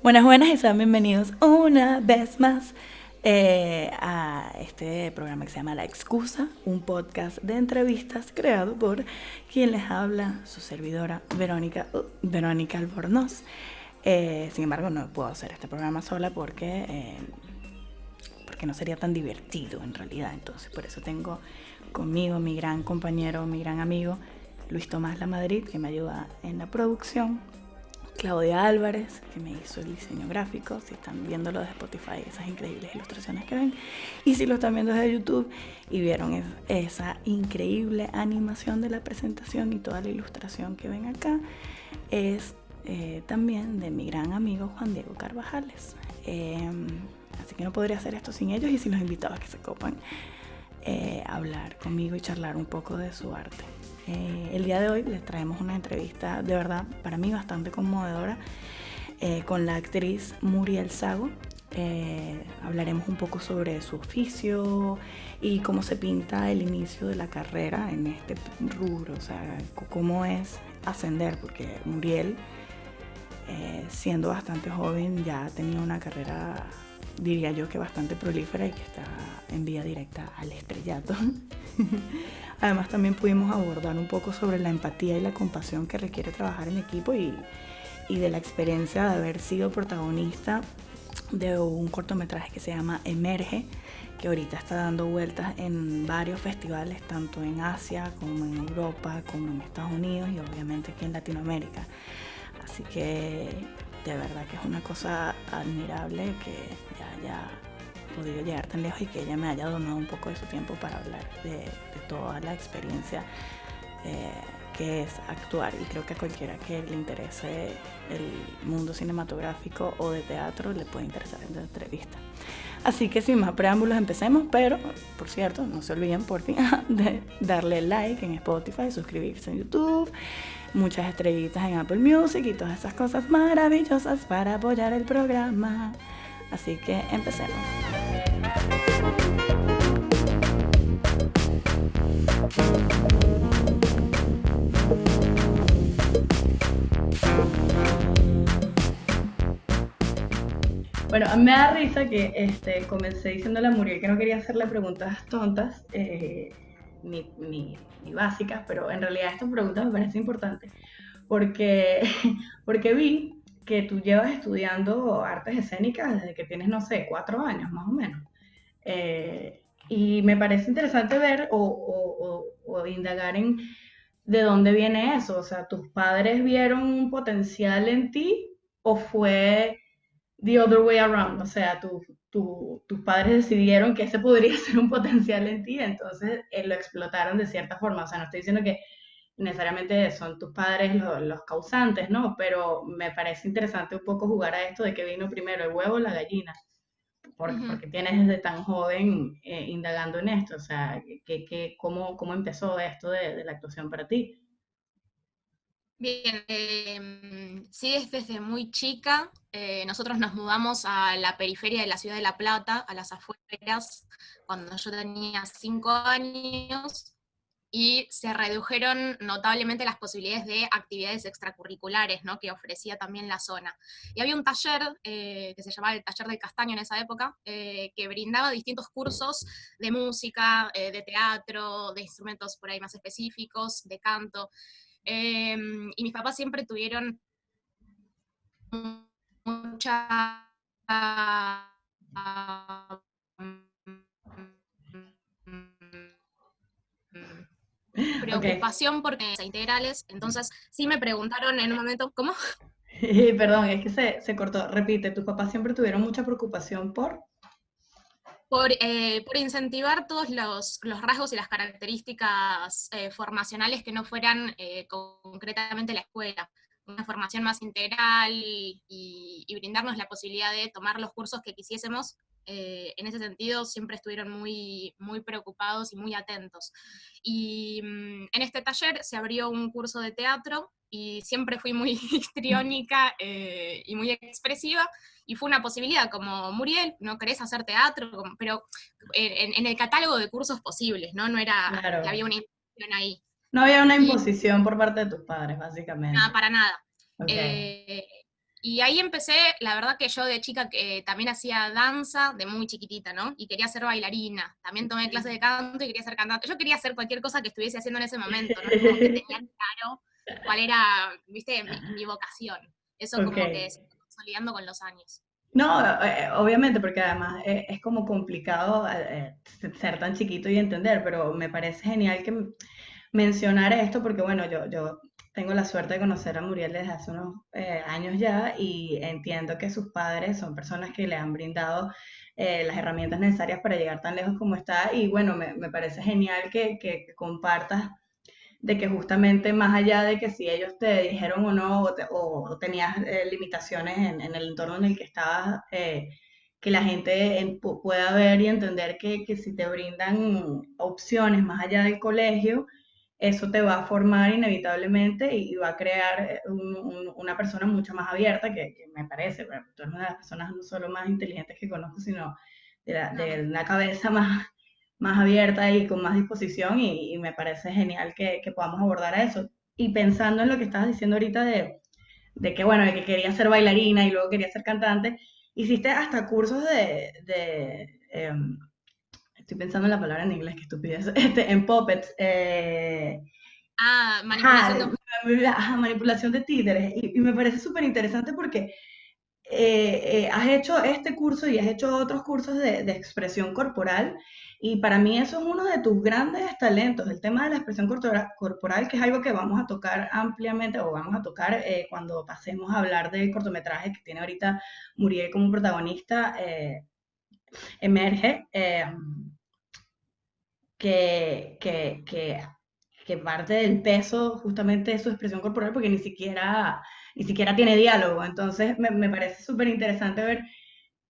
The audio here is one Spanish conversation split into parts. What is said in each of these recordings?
Buenas, buenas y sean bienvenidos una vez más a este programa que se llama La Excusa, un podcast de entrevistas creado por quien les habla, su servidora Verónica Albornoz. Sin embargo, no puedo hacer este programa sola porque no sería tan divertido en realidad. Entonces, por eso tengo conmigo mi gran compañero, mi gran amigo, Luis Tomás La Madrid, que me ayuda en la producción. Claudia Álvarez, que me hizo el diseño gráfico, si están viéndolo de Spotify, esas increíbles ilustraciones que ven, y si lo están viendo desde YouTube y vieron esa increíble animación de la presentación y toda la ilustración que ven acá, es también de mi gran amigo Juan Diego Carvajales. Así que no podría hacer esto sin ellos y sin los invitados que se copan hablar conmigo y charlar un poco de su arte. El día de hoy les traemos una entrevista de verdad para mí bastante conmovedora con la actriz Muriel Sago. Hablaremos un poco sobre su oficio y cómo se pinta el inicio de la carrera en este rubro, o sea, cómo es ascender, porque Muriel, siendo bastante joven, ya ha tenido una carrera, diría yo, que bastante prolífera y que está en vía directa al estrellato. Además, también pudimos abordar un poco sobre la empatía y la compasión que requiere trabajar en equipo y de la experiencia de haber sido protagonista de un cortometraje que se llama Emerge, que ahorita está dando vueltas en varios festivales, tanto en Asia como en Europa, como en Estados Unidos y obviamente aquí en Latinoamérica. Así que de verdad que es una cosa admirable que ya haya podido llegar tan lejos y que ella me haya donado un poco de su tiempo para hablar de toda la experiencia que es actuar, y creo que a cualquiera que le interese el mundo cinematográfico o de teatro le puede interesar en la entrevista. Así que sin más preámbulos empecemos, pero por cierto, no se olviden por fin de darle like en Spotify, suscribirse en YouTube, muchas estrellitas en Apple Music y todas esas cosas maravillosas para apoyar el programa. Así que empecemos. Bueno, a mí me da risa que comencé diciéndole a Muriel que no quería hacerle preguntas tontas ni básicas, pero en realidad estas preguntas me parecen importantes porque, porque vi que tú llevas estudiando artes escénicas desde que tienes, no sé, 4 años más o menos. Y me parece interesante ver o indagar en de dónde viene eso. O sea, ¿tus padres vieron un potencial en ti o fue the other way around? O sea, tus padres decidieron que ese podría ser un potencial en ti, entonces lo explotaron de cierta forma. O sea, no estoy diciendo que necesariamente son tus padres los causantes, ¿no? Pero me parece interesante un poco jugar a esto de que vino primero el huevo o la gallina, Ujú. porque tienes desde tan joven indagando en esto. O sea, ¿cómo empezó esto de la actuación para ti? Bien, sí, desde muy chica. Nosotros nos mudamos a la periferia de la ciudad de La Plata, a las afueras, cuando yo tenía 5 años, y se redujeron notablemente las posibilidades de actividades extracurriculares, ¿no?, que ofrecía también la zona. Y había un taller que se llamaba el Taller del Castaño en esa época, que brindaba distintos cursos de música, de teatro, de instrumentos por ahí más específicos, de canto. Eh, y mis papás siempre tuvieron mucha Ok, preocupación porque integrales, entonces sí me preguntaron en un momento, ¿cómo? perdón, es que se cortó. Repite, tus papás siempre tuvieron mucha preocupación por... Por incentivar todos los rasgos y las características formacionales que no fueran concretamente la escuela, una formación más integral y brindarnos la posibilidad de tomar los cursos que quisiésemos. En ese sentido siempre estuvieron muy, muy preocupados y muy atentos. Y en este taller se abrió un curso de teatro y siempre fui muy histriónica y muy expresiva, y fue una posibilidad, como Muriel, ¿no querés hacer teatro? Pero en el catálogo de cursos posibles, ¿no? No era que Claro, había una intención ahí. no había una Y imposición por parte de tus padres, nada, básicamente. para nada. Ok. Eh, Y ahí empecé, la verdad que yo de chica que también hacía danza, de muy chiquitita, ¿no? Y quería ser bailarina. También tomé clases de canto y quería ser cantante. Yo quería hacer cualquier cosa que estuviese haciendo en ese momento, no es como que tenía claro cuál era, viste, mi vocación. Eso Ok. como que se fue consolidando con los años. No, obviamente, porque además es como complicado ser tan chiquito y entender, pero me parece genial que mencionar esto porque, bueno, yo tengo la suerte de conocer a Muriel desde hace unos años ya y entiendo que sus padres son personas que le han brindado las herramientas necesarias para llegar tan lejos como está y, bueno, me parece genial que compartas de que justamente más allá de que si ellos te dijeron o no, o tenías limitaciones en el entorno en el que estabas, que la gente pueda ver y entender que si te brindan opciones más allá del colegio, eso te va a formar inevitablemente y va a crear una persona mucho más abierta, que me parece, bueno, tú eres una de las personas no solo más inteligentes que conozco, sino No, de una cabeza más abierta y con más disposición y me parece genial que podamos abordar a eso. Y pensando en lo que estabas diciendo ahorita de que, bueno, de que quería ser bailarina y luego quería ser cantante, hiciste hasta cursos estoy pensando en la palabra en inglés, que estupidez, en puppets, manipulación de ajá, objetos. ajá, manipulación de títeres. Y me parece súper interesante porque has hecho este curso y has hecho otros cursos de expresión corporal y para mí eso es uno de tus grandes talentos, el tema de la expresión corporal, que es algo que vamos a tocar ampliamente o vamos a tocar cuando pasemos a hablar del cortometraje que tiene ahorita Muriel como protagonista, Emerge, que, que, que, que parte del peso justamente de su expresión corporal porque ni siquiera tiene diálogo. Entonces me parece súper interesante ver,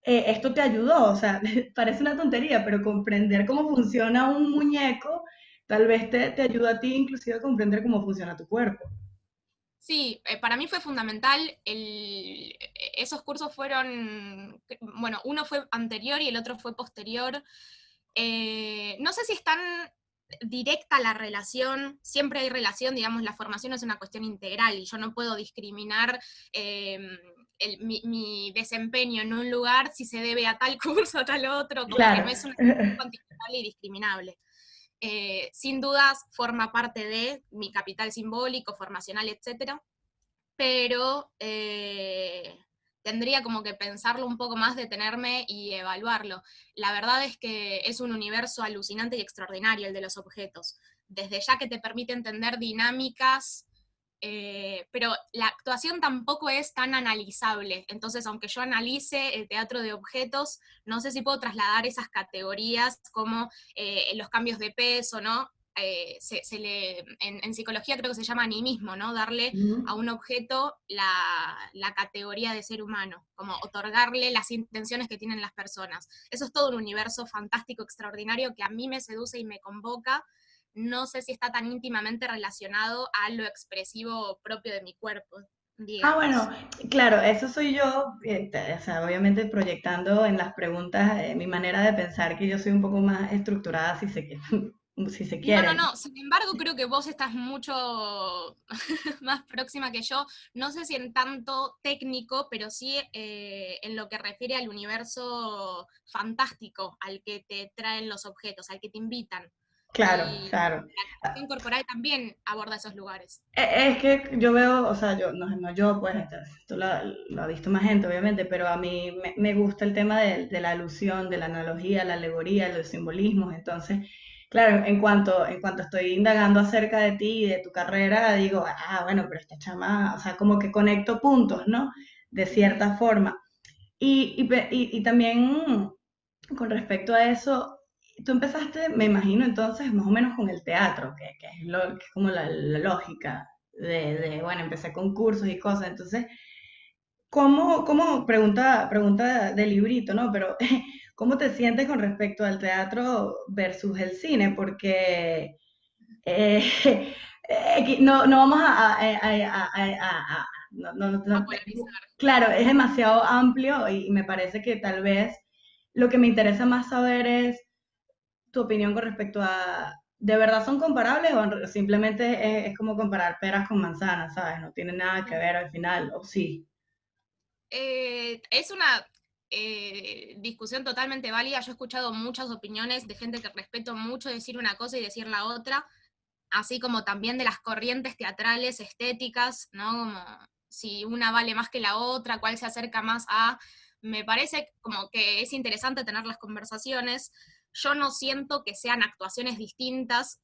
esto te ayudó, o sea, parece una tontería, pero comprender cómo funciona un muñeco tal vez te ayuda a ti inclusive a comprender cómo funciona tu cuerpo. Sí, para mí fue fundamental. Esos cursos fueron, bueno, uno fue anterior y el otro fue posterior. No sé si es tan directa la relación, siempre hay relación, digamos, la formación es una cuestión integral y yo no puedo discriminar eh, mi desempeño en un lugar si se debe a tal curso, a tal otro, como que Claro. no es una cuestión cuantificable y discriminable. Sin dudas forma parte de mi capital simbólico, formacional, etcétera, pero tendría como que pensarlo un poco más, detenerme y evaluarlo. La verdad es que es un universo alucinante y extraordinario el de los objetos, desde ya que te permite entender dinámicas, pero la actuación tampoco es tan analizable. Entonces, aunque yo analice el teatro de objetos, no sé si puedo trasladar esas categorías como los cambios de peso, ¿no? En psicología creo que se llama animismo, ¿no? Darle a un objeto la categoría de ser humano, como otorgarle las intenciones que tienen las personas. Eso es todo un universo fantástico, extraordinario, que a mí me seduce y me convoca. No sé si está tan íntimamente relacionado a lo expresivo propio de mi cuerpo, Ah, bueno, digamos. claro, eso soy yo, o sea, obviamente proyectando en las preguntas mi manera de pensar que yo soy un poco más estructurada, si se No, no, quiere. no. Sin embargo, creo que vos estás mucho más próxima que yo. No sé si en tanto técnico, pero sí en lo que refiere al universo fantástico al que te traen los objetos, al que te invitan. Claro, Y claro. la expresión corporal también aborda esos lugares. Es que yo veo, o sea, yo, no yo, pues, esto lo ha visto más gente, obviamente, pero a mí me gusta el tema de la alusión, de la analogía, la alegoría, los simbolismos. Entonces, claro, en cuanto estoy indagando acerca de ti y de tu carrera, digo, bueno, pero esta chama, o sea, como que conecto puntos, ¿no? De Ujú. cierta forma. Y también con respecto a eso, tú empezaste, me imagino, entonces, más o menos con el teatro, que es como la lógica bueno, empecé con cursos y cosas. Entonces, pregunta de librito, ¿no? Pero, ¿cómo te sientes con respecto al teatro versus el cine? Porque eh, no vamos no, A polarizar. claro, es demasiado amplio y me parece que tal vez lo que me interesa más saber es tu opinión con respecto a, ¿de verdad son comparables o simplemente es como comparar peras con manzanas, ¿sabes? No tiene nada que ver al final, o sí. Es una discusión totalmente válida. Yo he escuchado muchas opiniones de gente que respeto mucho decir una cosa y decir la otra, así como también de las corrientes teatrales estéticas, ¿no? Como si una vale más que la otra, cuál se acerca más a... Me parece como que es interesante tener las conversaciones. Yo no siento que sean actuaciones distintas,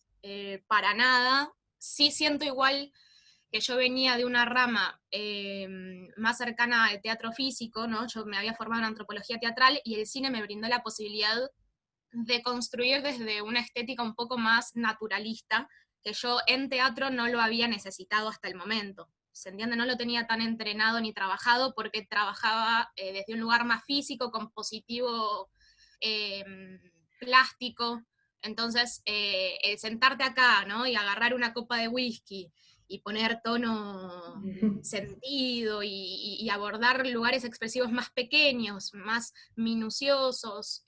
para nada. Sí siento igual que yo venía de una rama más cercana al teatro físico, ¿no? Yo me había formado en antropología teatral y el cine me brindó la posibilidad de construir desde una estética un poco más naturalista, que yo en teatro no lo había necesitado hasta el momento. ¿Se entiende? No lo tenía tan entrenado ni trabajado porque trabajaba desde un lugar más físico, compositivo, eh, plástico. Entonces, el sentarte acá, ¿no? Y agarrar una copa de whisky y poner tono, sentido y abordar lugares expresivos más pequeños, más minuciosos,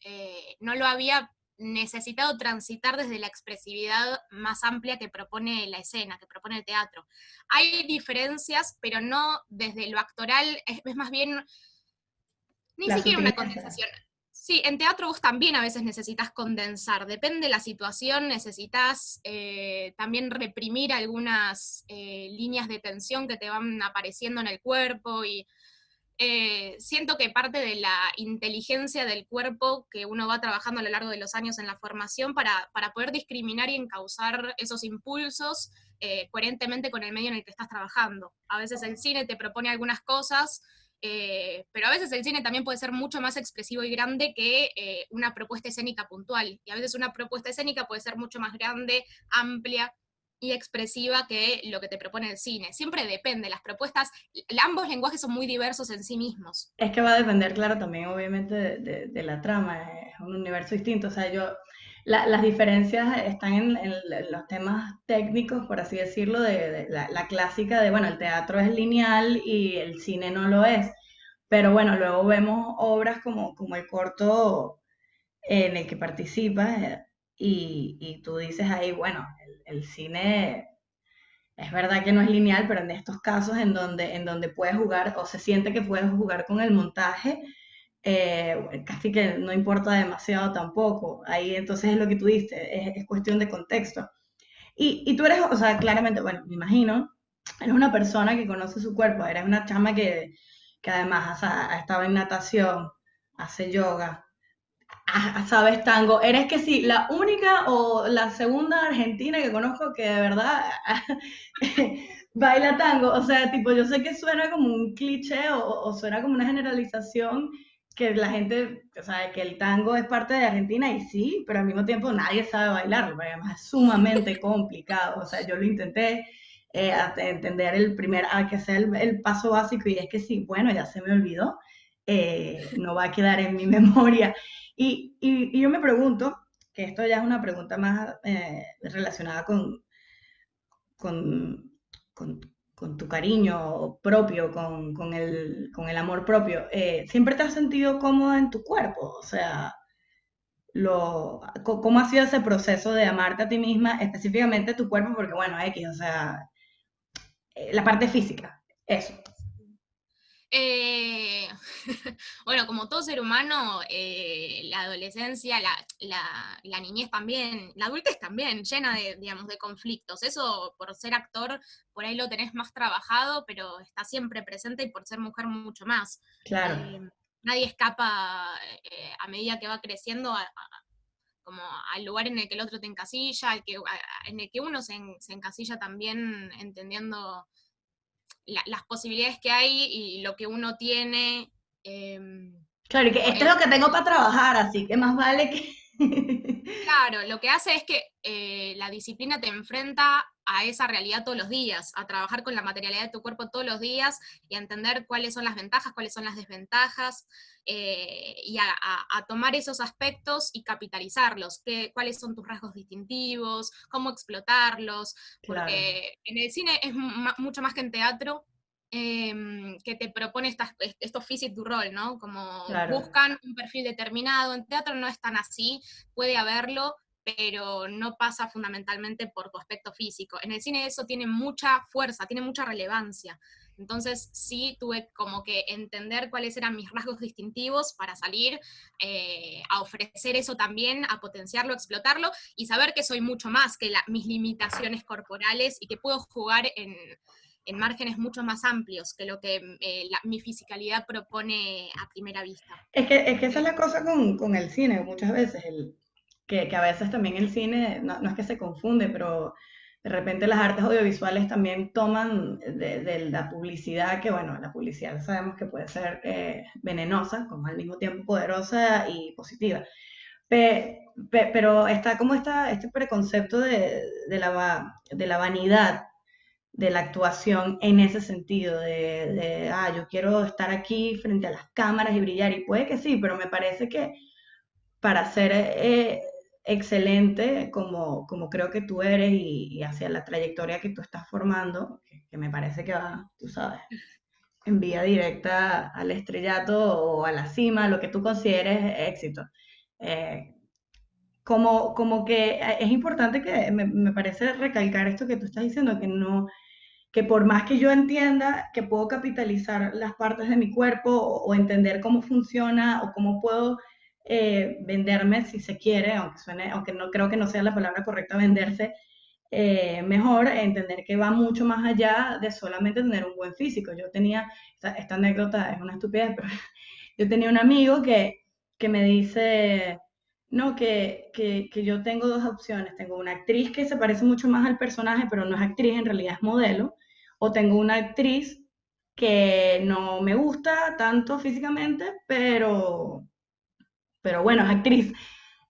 no lo había necesitado transitar desde la expresividad más amplia que propone la escena, que propone el teatro. Hay diferencias, pero no desde lo actoral, es más bien ni La siquiera una sutileza. condensación. Sí, en teatro vos también a veces necesitas condensar, depende de la situación, necesitas también reprimir algunas líneas de tensión que te van apareciendo en el cuerpo y siento que parte de la inteligencia del cuerpo que uno va trabajando a lo largo de los años en la formación para poder discriminar y encauzar esos impulsos coherentemente con el medio en el que estás trabajando. A veces el cine te propone algunas cosas, pero a veces el cine también puede ser mucho más expresivo y grande que una propuesta escénica puntual. Y a veces una propuesta escénica puede ser mucho más grande, amplia y expresiva que lo que te propone el cine. Siempre depende, las propuestas, ambos lenguajes son muy diversos en sí mismos. Es que va a depender, claro, también obviamente de la trama, es un universo distinto. O sea, las diferencias están en los temas técnicos, por así decirlo, de la clásica de, bueno, el teatro es lineal y el cine no lo es. Pero bueno, luego vemos obras como el corto en el que participas y tú dices ahí, bueno, el cine es verdad que no es lineal, pero en estos casos en donde puedes jugar o se siente que puedes jugar con el montaje, casi que no importa demasiado tampoco. Ahí entonces es lo que tú dices, es cuestión de contexto. Y tú eres, o sea, claramente, bueno, me imagino, eres una persona que conoce su cuerpo, eres una chama que además o sea, ha estado en natación, hace yoga, sabes tango. Eres que sí, la única o la segunda argentina que conozco que de verdad baila tango. O sea, tipo, yo sé que suena como un cliché o suena como una generalización que la gente, o sea, que el tango es parte de Argentina y sí, pero al mismo tiempo nadie sabe bailarlo, porque además es sumamente complicado. O sea, yo lo intenté hasta entender hay que hacer el paso básico y es que sí, bueno, ya se me olvidó, no va a quedar en mi memoria. Y yo me pregunto, que esto ya es una pregunta más relacionada con, con, con tu cariño propio, con el amor propio. ¿Siempre te has sentido cómoda en tu cuerpo? O sea, ¿cómo ha sido ese proceso de amarte a ti misma, específicamente tu cuerpo? Porque bueno, X, o sea, la parte física, eso. Eh, bueno, como todo ser humano, la adolescencia, la niñez también, la adultez también, llena de, digamos, de conflictos. Eso, por ser actor, por ahí lo tenés más trabajado, pero está siempre presente y por ser mujer mucho más. Claro. Eh, Nadie escapa a medida que va creciendo como al lugar en el que el otro te encasilla, en el que uno se encasilla también entendiendo las posibilidades que hay y lo que uno tiene. Eh, Claro, y que como esto es el, lo que tengo para trabajar, así que más vale que... claro, lo que hace es que la disciplina te enfrenta a esa realidad todos los días, a trabajar con la materialidad de tu cuerpo todos los días y a entender cuáles son las ventajas, cuáles son las desventajas, y a tomar esos aspectos y capitalizarlos, cuáles son tus rasgos distintivos, cómo explotarlos, Claro, porque en el cine es mucho más que en teatro. Que te propone estos physics du rol, ¿no? Como claro. buscan un perfil determinado. En teatro no es tan así, puede haberlo, pero no pasa fundamentalmente por tu aspecto físico. En el cine eso tiene mucha fuerza, tiene mucha relevancia. Entonces sí tuve como que entender cuáles eran mis rasgos distintivos para salir a ofrecer eso también, a potenciarlo, a explotarlo, y saber que soy mucho más que mis limitaciones corporales y que puedo jugar en márgenes mucho más amplios que lo que mi fisicalidad propone a primera vista. Es que esa es la cosa con el cine, muchas veces, que a veces también el cine, no es que se confunde, pero de repente las artes audiovisuales también toman de la publicidad, que bueno, la publicidad sabemos que puede ser venenosa, como al mismo tiempo poderosa y positiva. Pero está como este preconcepto de la vanidad de la actuación en ese sentido, yo quiero estar aquí frente a las cámaras y brillar, y puede que sí, pero me parece que para ser excelente como creo que tú eres y hacia la trayectoria que tú estás formando, que me parece que va, tú sabes, en vía directa al estrellato o a la cima, lo que tú consideres éxito. Eh, como que es importante que me parece recalcar esto que tú estás diciendo, que no, que por más que yo entienda que puedo capitalizar las partes de mi cuerpo o entender cómo funciona o cómo puedo venderme si se quiere, aunque suene, aunque no creo que no sea la palabra correcta venderse, mejor entender que va mucho más allá de solamente tener un buen físico. Yo tenía, esta anécdota es una estupidez, pero yo tenía un amigo que me dice, no, que yo tengo dos opciones. Tengo una actriz que se parece mucho más al personaje, pero no es actriz, en realidad es modelo. O tengo una actriz que no me gusta tanto físicamente, pero bueno, es actriz.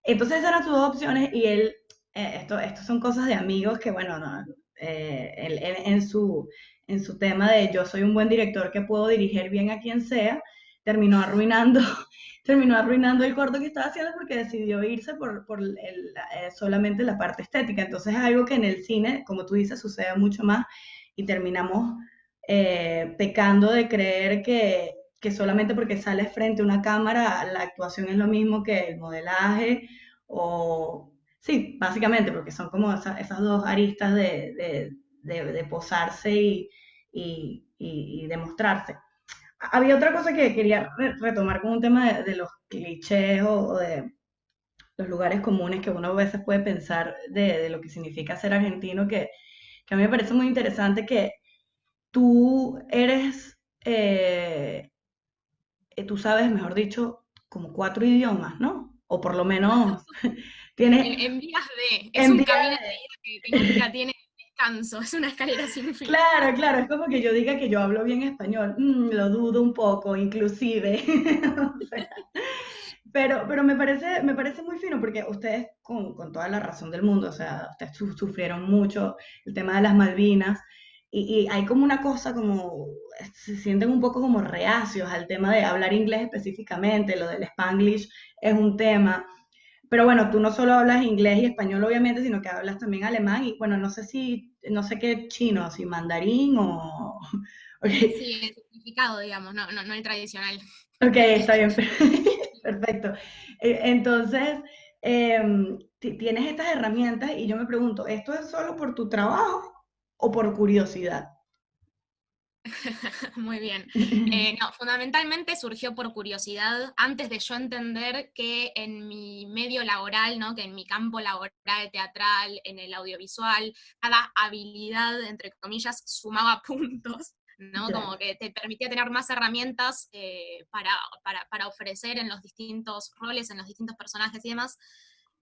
Entonces esas eran sus dos opciones y él, esto son cosas de amigos que, bueno, no, él en su tema de yo soy un buen director que puedo dirigir bien a quien sea, terminó arruinando, terminó arruinando el corto que estaba haciendo porque decidió irse por solamente la parte estética. Entonces es algo que en el cine, como tú dices, sucede mucho más y terminamos pecando de creer que solamente porque sales frente a una cámara la actuación es lo mismo que el modelaje o sí, básicamente porque son como esas dos aristas de posarse y demostrarse. Había otra cosa que quería retomar con un tema de los clichés o de los lugares comunes que uno a veces puede pensar de lo que significa ser argentino, que a mí me parece muy interesante que tú eres, tú sabes, mejor dicho, como cuatro idiomas, ¿no? O por lo menos tienes En vías de, es un envidia camino de de... vida que nunca tiene descanso, es una escalera sin fin. Claro, claro, es como que yo diga que yo hablo bien español, lo dudo un poco, inclusive. O sea, pero me parece muy fino porque ustedes, con toda la razón del mundo, o sea, ustedes sufrieron mucho el tema de las Malvinas y hay como una cosa como, se sienten un poco como reacios al tema de hablar inglés específicamente, lo del Spanglish es un tema. Pero bueno, tú no solo hablas inglés y español, obviamente, sino que hablas también alemán y bueno, no sé qué chino, si mandarín o... Ok, Sí, el significado, digamos, no el tradicional. ok, está Entendí. bien, perfecto. Entonces, tienes estas herramientas y yo me pregunto, ¿esto es solo por tu trabajo o por curiosidad? Muy bien. No, fundamentalmente surgió por curiosidad, antes de yo entender que en mi medio laboral, ¿no? Que en mi campo laboral, teatral, en el audiovisual, cada habilidad, entre comillas, sumaba puntos, ¿no? Ya. Como que te permitía tener más herramientas para ofrecer en los distintos roles, en los distintos personajes y demás.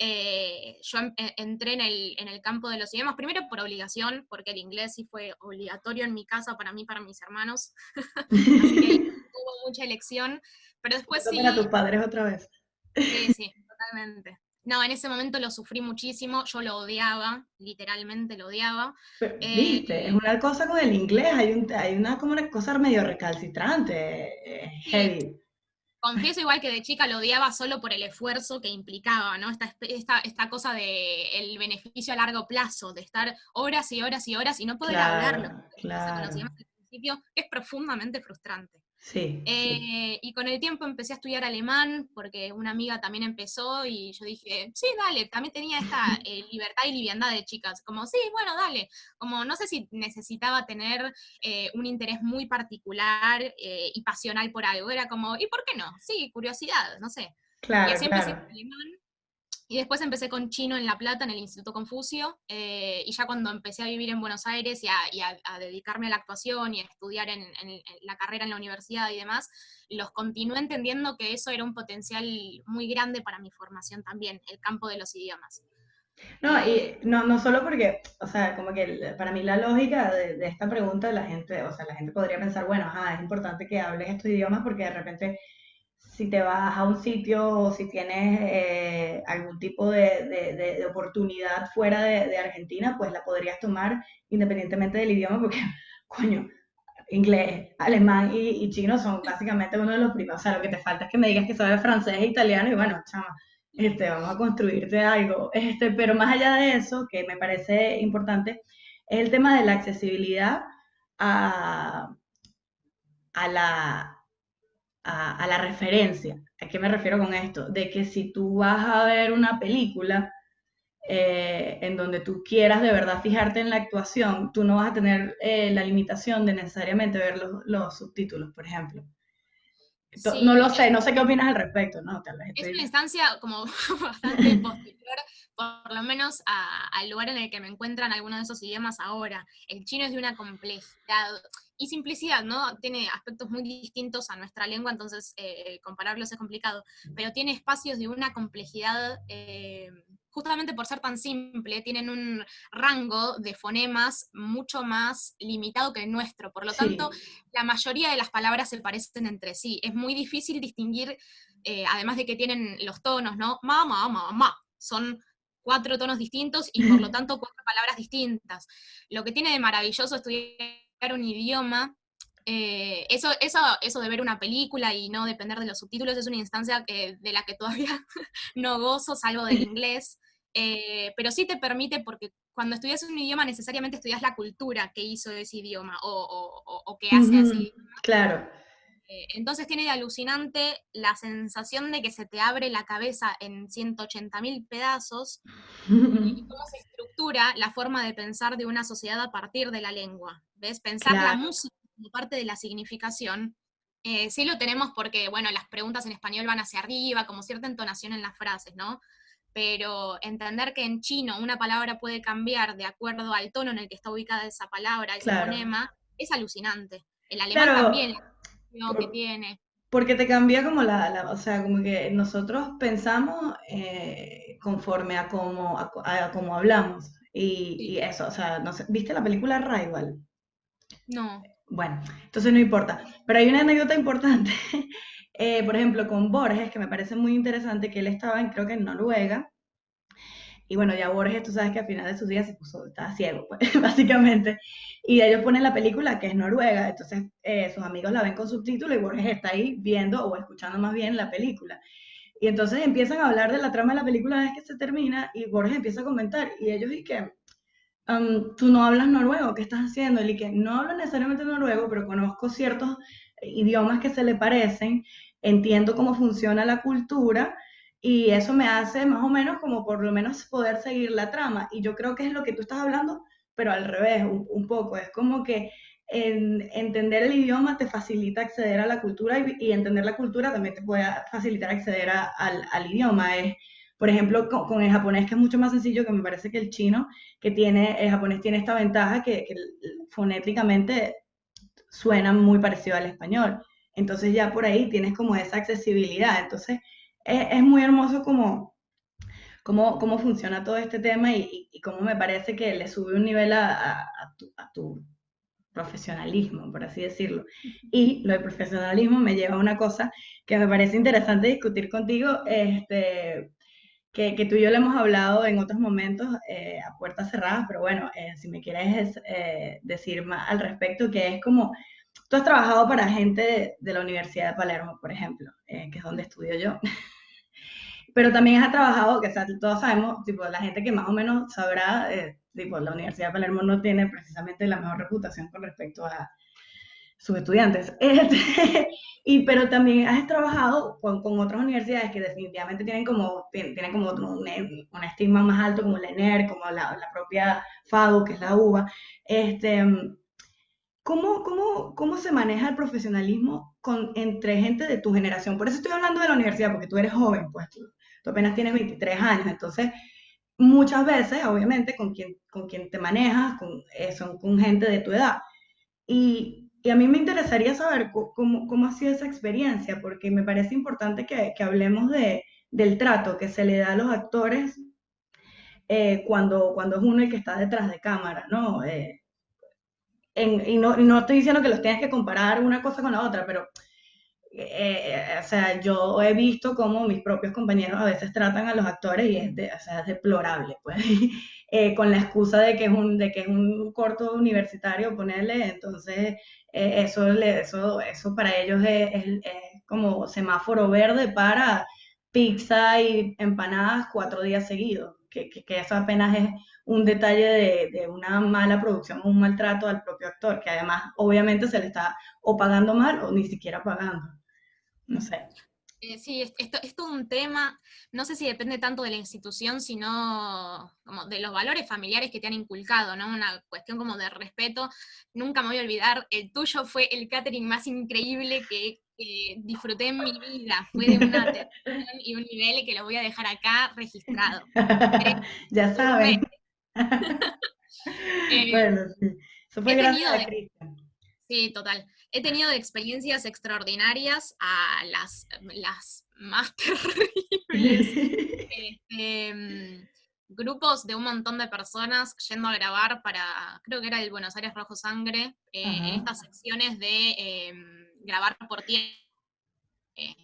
Yo entré en el campo de los idiomas, primero por obligación, porque el inglés sí fue obligatorio en mi casa, para mí, para mis hermanos, así que ahí no hubo mucha elección, pero después Punto para tus sí, padres otra vez. sí, sí, totalmente. No, en ese momento lo sufrí muchísimo, yo lo odiaba, literalmente lo odiaba. Pero, Eh, viste, es una cosa con el inglés, hay una, como una cosa medio recalcitrante, sí, heavy. confieso igual que de chica lo odiaba solo por el esfuerzo que implicaba, ¿no? Esta cosa de el beneficio a largo plazo, de estar horas y horas y horas y no poder hablarlo, Claro, pasa con los claro. idiomas al principio, que es profundamente frustrante. Sí, sí. Y con el tiempo empecé a estudiar alemán porque una amiga también empezó y yo dije, sí, dale, también tenía esta libertad y liviandad de chicas, como, sí, bueno, dale, como no sé si necesitaba tener un interés muy particular y pasional por algo, era como, ¿y por qué no? Sí, curiosidad, no sé. Y Claro, así empecé claro. con alemán y después empecé con chino en La Plata, en el Instituto Confucio, y ya cuando empecé a vivir en Buenos Aires y a dedicarme a la actuación y a estudiar en la carrera en la universidad y demás, los continué entendiendo que eso era un potencial muy grande para mi formación también, el campo de los idiomas. No, Eh, y no solo porque, o sea, como que para mí la lógica de esta pregunta, la gente, o sea, la gente podría pensar, bueno, ajá, es importante que hables estos idiomas porque de repente si te vas a un sitio o si tienes algún tipo de oportunidad fuera de Argentina, pues la podrías tomar independientemente del idioma porque, coño, inglés, alemán y chino son básicamente uno de los primeros. O sea, lo que te falta es que me digas que sabes francés e italiano y bueno, chama, vamos a construirte algo. Pero más allá de eso, que me parece importante, es el tema de la accesibilidad a, a la, a la referencia. ¿A qué me refiero con esto? De que si tú vas a ver una película en donde tú quieras de verdad fijarte en la actuación, tú no vas a tener la limitación de necesariamente ver los subtítulos, por ejemplo. No lo sí, sé, no sé qué opinas al respecto, ¿no? Tal vez es una estoy... instancia como bastante posterior, por lo menos al lugar en el que me encuentran algunos de esos idiomas ahora. El chino es de una complejidad y simplicidad, ¿no? Tiene aspectos muy distintos a nuestra lengua, entonces compararlos es complicado, pero tiene espacios de una complejidad, justamente por ser tan simple, tienen un rango de fonemas mucho más limitado que el nuestro, por lo tanto, Sí. la mayoría de las palabras se parecen entre sí. Es muy difícil distinguir además de que tienen los tonos, ¿no? Ma, ma, ma, ma. Son 4 tonos distintos y por lo tanto 4 palabras distintas. Lo que tiene de maravilloso estudiar un idioma, eso de ver una película y no depender de los subtítulos es una instancia de la que todavía no gozo, salvo del inglés, pero sí te permite, porque cuando estudias un idioma necesariamente estudias la cultura que hizo ese idioma o que hace Ujú, así. claro. Entonces tiene de alucinante la sensación de que se te abre la cabeza en 180.000 pedazos y cómo se estructura la forma de pensar de una sociedad a partir de la lengua. ¿Ves? Pensar la Claro. música como parte de la significación. Sí lo tenemos porque, bueno, las preguntas en español van hacia arriba, como cierta entonación en las frases, ¿no? Pero entender que en chino una palabra puede cambiar de acuerdo al tono en el que está ubicada esa palabra, ese Claro. fonema, es alucinante. El alemán Claro, también, la que por- tiene. porque te cambia como o sea, como que nosotros pensamos conforme a a cómo hablamos. Sí. Y eso, o sea, no sé, ¿viste la película Rival? No. Bueno, entonces no importa. Pero hay una anécdota importante, por ejemplo, con Borges, que me parece muy interesante, que él estaba, creo que en Noruega, y bueno, ya Borges, tú sabes que al final de sus días se puso, estaba ciego, pues, básicamente. Y ellos ponen la película que es Noruega, entonces sus amigos la ven con subtítulos y Borges está ahí viendo o escuchando más bien la película. Y entonces empiezan a hablar de la trama de la película una vez que se termina y Borges empieza a comentar y ellos y que tú no hablas noruego, ¿qué estás haciendo? Y que no hablo necesariamente noruego, pero conozco ciertos idiomas que se le parecen, entiendo cómo funciona la cultura y eso me hace más o menos como por lo menos poder seguir la trama. Y yo creo que es lo que tú estás hablando, pero al revés, un poco. Es como que entender el idioma te facilita acceder a la cultura y entender la cultura también te puede facilitar acceder al idioma. Es, por ejemplo, con el japonés, que es mucho más sencillo, que me parece que el chino que tiene, el japonés tiene esta ventaja que fonéticamente suena muy parecido al español. Entonces ya por ahí tienes como esa accesibilidad. Entonces es muy hermoso cómo funciona todo este tema y cómo me parece que le sube un nivel a tu profesionalismo, por así decirlo. Y lo de profesionalismo me lleva a una cosa que me parece interesante discutir contigo, que tú y yo le hemos hablado en otros momentos a puertas cerradas, pero bueno, si me quieres decir más al respecto, que es como, tú has trabajado para gente de la Universidad de Palermo, por ejemplo, que es donde estudio yo, pero también has trabajado, que o sea, todos sabemos, tipo, la gente que más o menos sabrá, tipo, la Universidad de Palermo no tiene precisamente la mejor reputación con respecto sus estudiantes. Pero también has trabajado con otras universidades que definitivamente tienen como un estigma más alto, como la ENER, como la propia FADU, que es la UBA. Este, ¿cómo se maneja el profesionalismo entre gente de tu generación? Por eso estoy hablando de la universidad, porque tú eres joven, pues tú apenas tienes 23 años, entonces muchas veces, obviamente, con quien te manejas son con gente de tu edad. Y a mí me interesaría saber cómo ha sido esa experiencia, porque me parece importante que hablemos del trato que se le da a los actores cuando es uno el que está detrás de cámara, ¿no? Y no estoy diciendo que los tienes que comparar una cosa con la otra, pero o sea, yo he visto cómo mis propios compañeros a veces tratan a los actores y o sea, es deplorable, pues, con la excusa de que es un corto universitario, ponerle, entonces eso para ellos es como semáforo verde para pizza y empanadas 4 días seguidos, que eso apenas es un detalle de una mala producción o un maltrato al propio actor, que además obviamente se le está o pagando mal o ni siquiera pagando. No sé. Sí, esto es todo un tema, no sé si depende tanto de la institución, sino como de los valores familiares que te han inculcado, ¿no? Una cuestión como de respeto. Nunca me voy a olvidar, el tuyo fue el catering más increíble que disfruté en mi vida. Fue de una atención y un nivel que lo voy a dejar acá registrado. Ya Gourmet. saben. Eh, Bueno, sí. Eso fue he gracias tenido a de Cristian. Sí, total. He tenido experiencias extraordinarias a las más terribles. Grupos de un montón de personas yendo a grabar para, creo que era el Buenos Aires Rojo Sangre, en Ajá. estas secciones de grabar por tiempo, eh,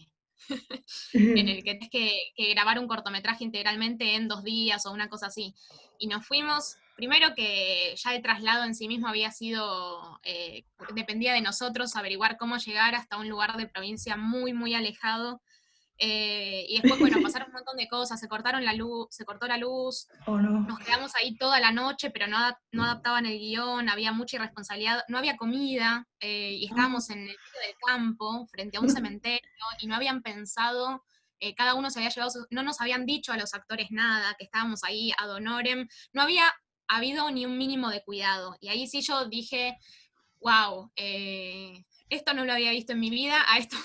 en el que tienes que grabar un cortometraje integralmente en 2 días o una cosa así. Y nos fuimos, primero que ya el traslado en sí mismo había sido, dependía de nosotros averiguar cómo llegar hasta un lugar de provincia muy, muy alejado. Y después, bueno, pasaron un montón de cosas, se cortaron la luz, se cortó la luz, ¿O no? nos quedamos ahí toda la noche, pero no adaptaban el guión, había mucha irresponsabilidad, no había comida, y estábamos en el medio del campo, frente a un cementerio, y no habían pensado, cada uno se había llevado, no nos habían dicho a los actores nada, que estábamos ahí ad honorem, no había habido ni un mínimo de cuidado. Y ahí sí yo dije, wow, esto no lo había visto en mi vida, a esto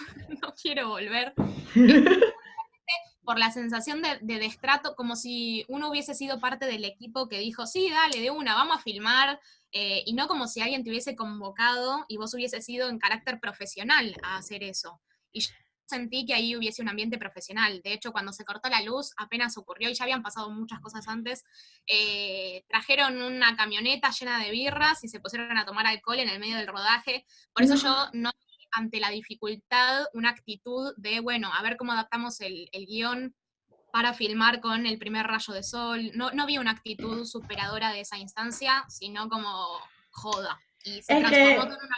no quiero volver. Eh, por la sensación de destrato, como si uno hubiese sido parte del equipo que dijo, sí, dale, de una, vamos a filmar, y no como si alguien te hubiese convocado y vos hubiese sido en carácter profesional a hacer eso. Y yo sentí que ahí hubiese un ambiente profesional. De hecho, cuando se cortó la luz, apenas ocurrió, y ya habían pasado muchas cosas antes, trajeron una camioneta llena de birras y se pusieron a tomar alcohol en el medio del rodaje. Por eso No. yo no, ante la dificultad, una actitud de, bueno, a ver cómo adaptamos el guión para filmar con el primer rayo de sol. No vi una actitud superadora de esa instancia, sino como joda. Y se Es transformó que todo en una...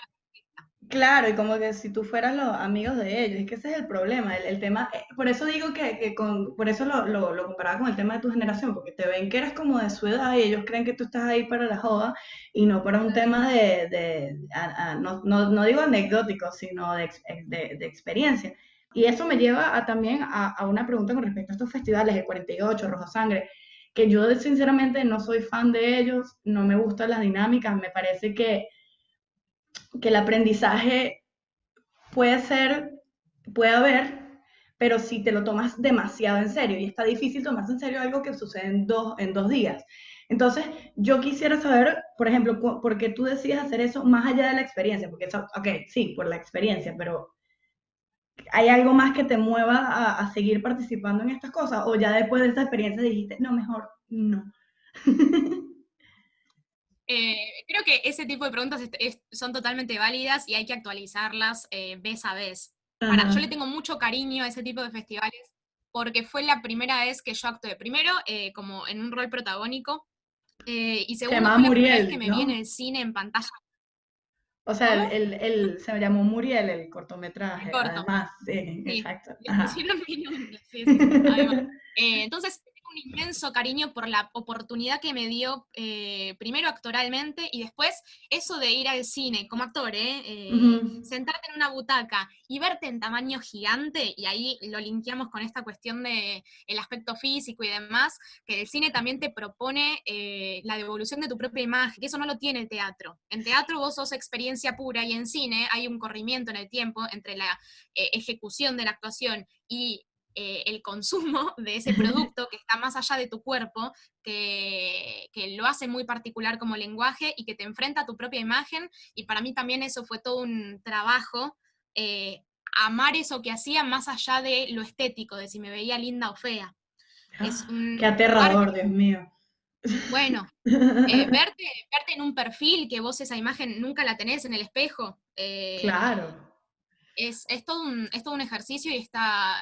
claro, y como que si tú fueras los amigos de ellos, es que ese es el problema, el tema, por eso digo por eso lo comparaba con el tema de tu generación, porque te ven que eres como de su edad y ellos creen que tú estás ahí para la joda y no para un tema no digo anecdótico, sino de experiencia. Y eso me lleva también a una pregunta con respecto a estos festivales de 48, Rojo Sangre, que yo sinceramente no soy fan de ellos, no me gustan las dinámicas, me parece que el aprendizaje puede haber, pero si te lo tomas demasiado en serio, y está difícil tomarse en serio algo que sucede en dos días. Entonces, yo quisiera saber, por ejemplo, por qué tú decides hacer eso más allá de la experiencia, porque eso, ok, sí, por la experiencia, pero ¿hay algo más que te mueva a seguir participando en estas cosas? ¿O ya después de esta experiencia dijiste, no, mejor no? Creo que ese tipo de preguntas son totalmente válidas y hay que actualizarlas vez a vez. Yo le Ajá. tengo mucho cariño a ese tipo de festivales porque fue la primera vez que yo actué. Primero, como en un rol protagónico, y Se segundo, llamaba fue la primera vez que Muriel, me vi en ¿no? el cine en pantalla. O sea, ¿Cómo? se llamó Muriel el El cortometraje, corto. además, sí, Sí, exacto. le Ajá. pusieron mi nombre, sí, sí, sí, además. Entonces, tengo un inmenso cariño por la oportunidad que me dio, primero actoralmente, y después eso de ir al cine como actor, Ujú. sentarte en una butaca y verte en tamaño gigante, y ahí lo linkeamos con esta cuestión de el aspecto físico y demás, que el cine también te propone la devolución de tu propia imagen, que eso no lo tiene el teatro. En teatro vos sos experiencia pura, y en cine hay un corrimiento en el tiempo entre la ejecución de la actuación y el consumo de ese producto que está más allá de tu cuerpo, que lo hace muy particular como lenguaje y que te enfrenta a tu propia imagen, y para mí también eso fue todo un trabajo, amar eso que hacía más allá de lo estético, de si me veía linda o fea. Es Qué un lugar, aterrador, Dios mío. bueno, verte en un perfil que vos esa imagen nunca la tenés en el espejo, Claro. es todo un ejercicio, y está,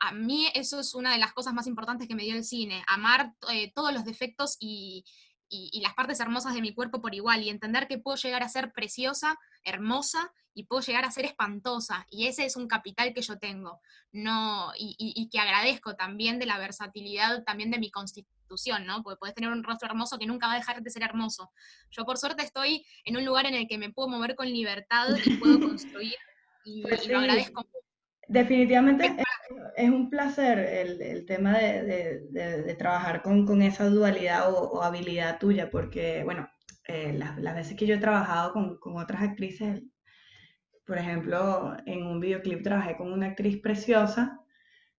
a mí eso es una de las cosas más importantes que me dio el cine, amar todos los defectos y las partes hermosas de mi cuerpo por igual, y entender que puedo llegar a ser preciosa, hermosa, y puedo llegar a ser espantosa, y ese es un capital que yo tengo, no, y que agradezco también de la versatilidad también de mi constitución, ¿no? Porque puedes tener un rostro hermoso que nunca va a dejar de ser hermoso. Yo por suerte estoy en un lugar en el que me puedo mover con libertad y puedo construir, Pues y lo sí, agradezco definitivamente mucho. es un placer el tema de trabajar con esa dualidad o habilidad tuya, porque, bueno, las veces que yo he trabajado con otras actrices, por ejemplo, en un videoclip trabajé con una actriz preciosa,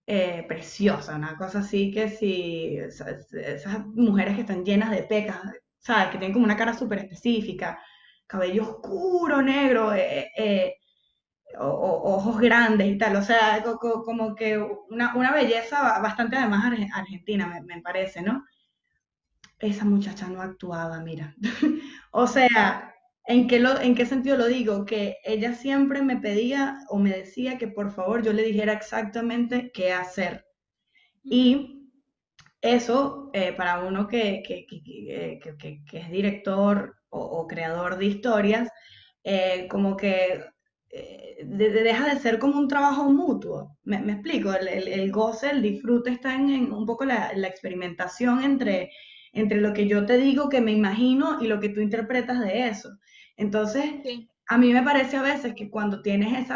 preciosa, una cosa así que si esas mujeres que están llenas de pecas, ¿sabes? Que tienen como una cara súper específica, cabello oscuro, negro, ojos grandes y tal, o sea, como que una belleza bastante además argentina, me parece, ¿no? Esa muchacha no actuaba, mira. O sea, en qué sentido lo digo? Que ella siempre me pedía o me decía que por favor yo le dijera exactamente qué hacer. Y eso, para uno que es director o creador de historias, como que deja de ser como un trabajo mutuo. Me explico, el goce, el disfrute está en un poco la experimentación entre lo que yo te digo, que me imagino, y lo que tú interpretas de eso. Entonces, Sí. a mí me parece a veces que cuando tienes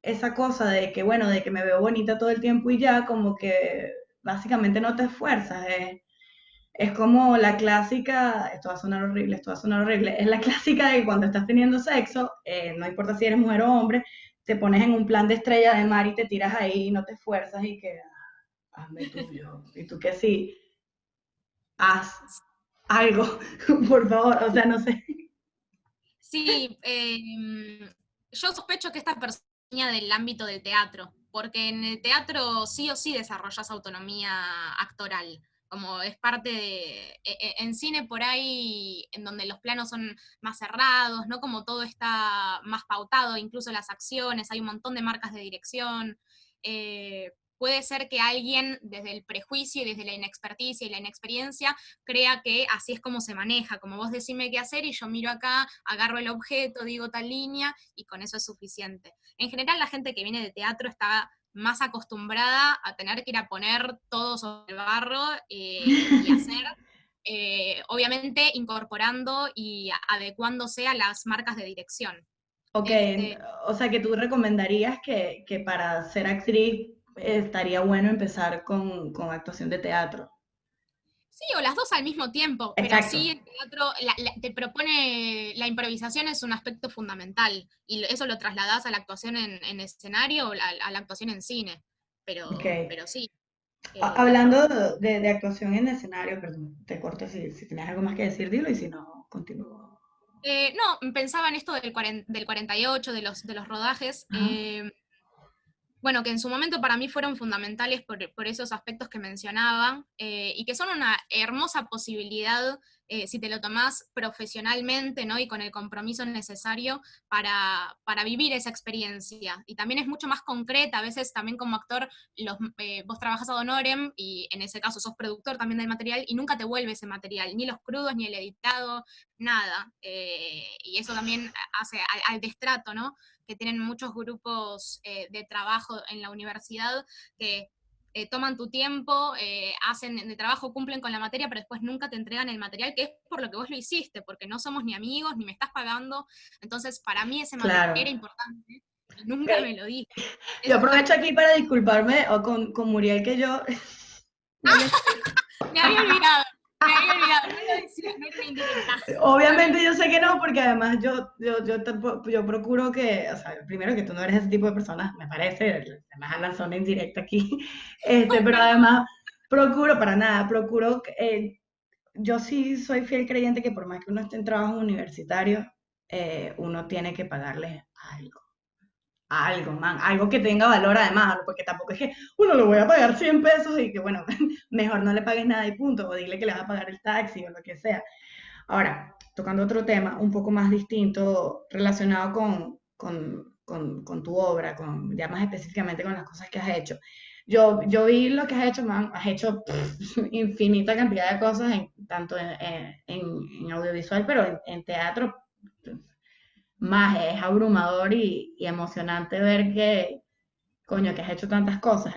esa cosa de que, bueno, de que me veo bonita todo el tiempo y ya, como que básicamente no te esfuerzas. Es como la clásica, esto va a sonar horrible, esto va a sonar horrible, es la clásica de que cuando estás teniendo sexo, no importa si eres mujer o hombre, te pones en un plan de estrella de mar y te tiras ahí y no te esfuerzas y que hazme tuyo. Y tú que sí, haz algo, por favor, o sea, no sé. Sí, yo sospecho que esta persona venía del ámbito del teatro, porque en el teatro sí o sí desarrollas autonomía actoral, como es parte de, en cine por ahí, en donde los planos son más cerrados, ¿no? Como todo está más pautado, incluso las acciones, hay un montón de marcas de dirección. Puede ser que alguien desde el prejuicio y desde la inexperticia y la inexperiencia crea que así es como se maneja, como vos decime qué hacer y yo miro acá, agarro el objeto, digo tal línea y con eso es suficiente. En general la gente que viene de teatro está más acostumbrada a tener que ir a poner todo sobre el barro, y hacer, obviamente incorporando y adecuándose a las marcas de dirección. Ok, Este, o sea que tú recomendarías que para ser actriz estaría bueno empezar con actuación de teatro. Sí, o las dos al mismo tiempo, pero Exacto. sí el teatro te propone, la improvisación es un aspecto fundamental, y eso lo trasladás a la actuación en escenario o a la actuación en cine, Ok. pero sí. Hablando de actuación en escenario, perdón, te corto si tienes algo más que decir, dilo y si no, continúo. No, pensaba en esto del 48, de los rodajes. Ajá. Bueno, que en su momento para mí fueron fundamentales por esos aspectos que mencionaba, y que son una hermosa posibilidad, si te lo tomás profesionalmente, ¿no? Y con el compromiso necesario para vivir esa experiencia. Y también es mucho más concreta, a veces también como actor, vos trabajas ad honorem y en ese caso sos productor también del material y nunca te vuelve ese material, ni los crudos, ni el editado, nada. Y eso también hace al destrato, ¿no? Que tienen muchos grupos de trabajo en la universidad, que toman tu tiempo, hacen el trabajo, cumplen con la materia, pero después nunca te entregan el material, que es por lo que vos lo hiciste, porque no somos ni amigos, ni me estás pagando. Entonces, para mí ese material Claro. era importante y nunca me lo diste. Yo Eso fue, aprovecho aquí para disculparme con Muriel, que yo no le me había olvidado, no lo decía, no era una indirecta. obviamente yo sé que no, porque además yo procuro que, o sea, primero que tú no eres ese tipo de persona, me parece, además a la zona indirecta aquí, pero Perdón. además procuro, para nada, procuro, yo sí soy fiel creyente que por más que uno esté en trabajo universitario, uno tiene que pagarle algo. Algo, man, algo que tenga valor además, ¿no? Porque tampoco es que uno lo voy a pagar 100 pesos y que bueno, mejor no le pagues nada y punto, o dile que le vas a pagar el taxi o lo que sea. Ahora, tocando otro tema un poco más distinto, relacionado con tu obra, ya más específicamente con las cosas que has hecho. Yo vi lo que has hecho, man, has hecho infinita cantidad de cosas, tanto en audiovisual, pero en teatro más, es abrumador y emocionante ver que, coño, que has hecho tantas cosas.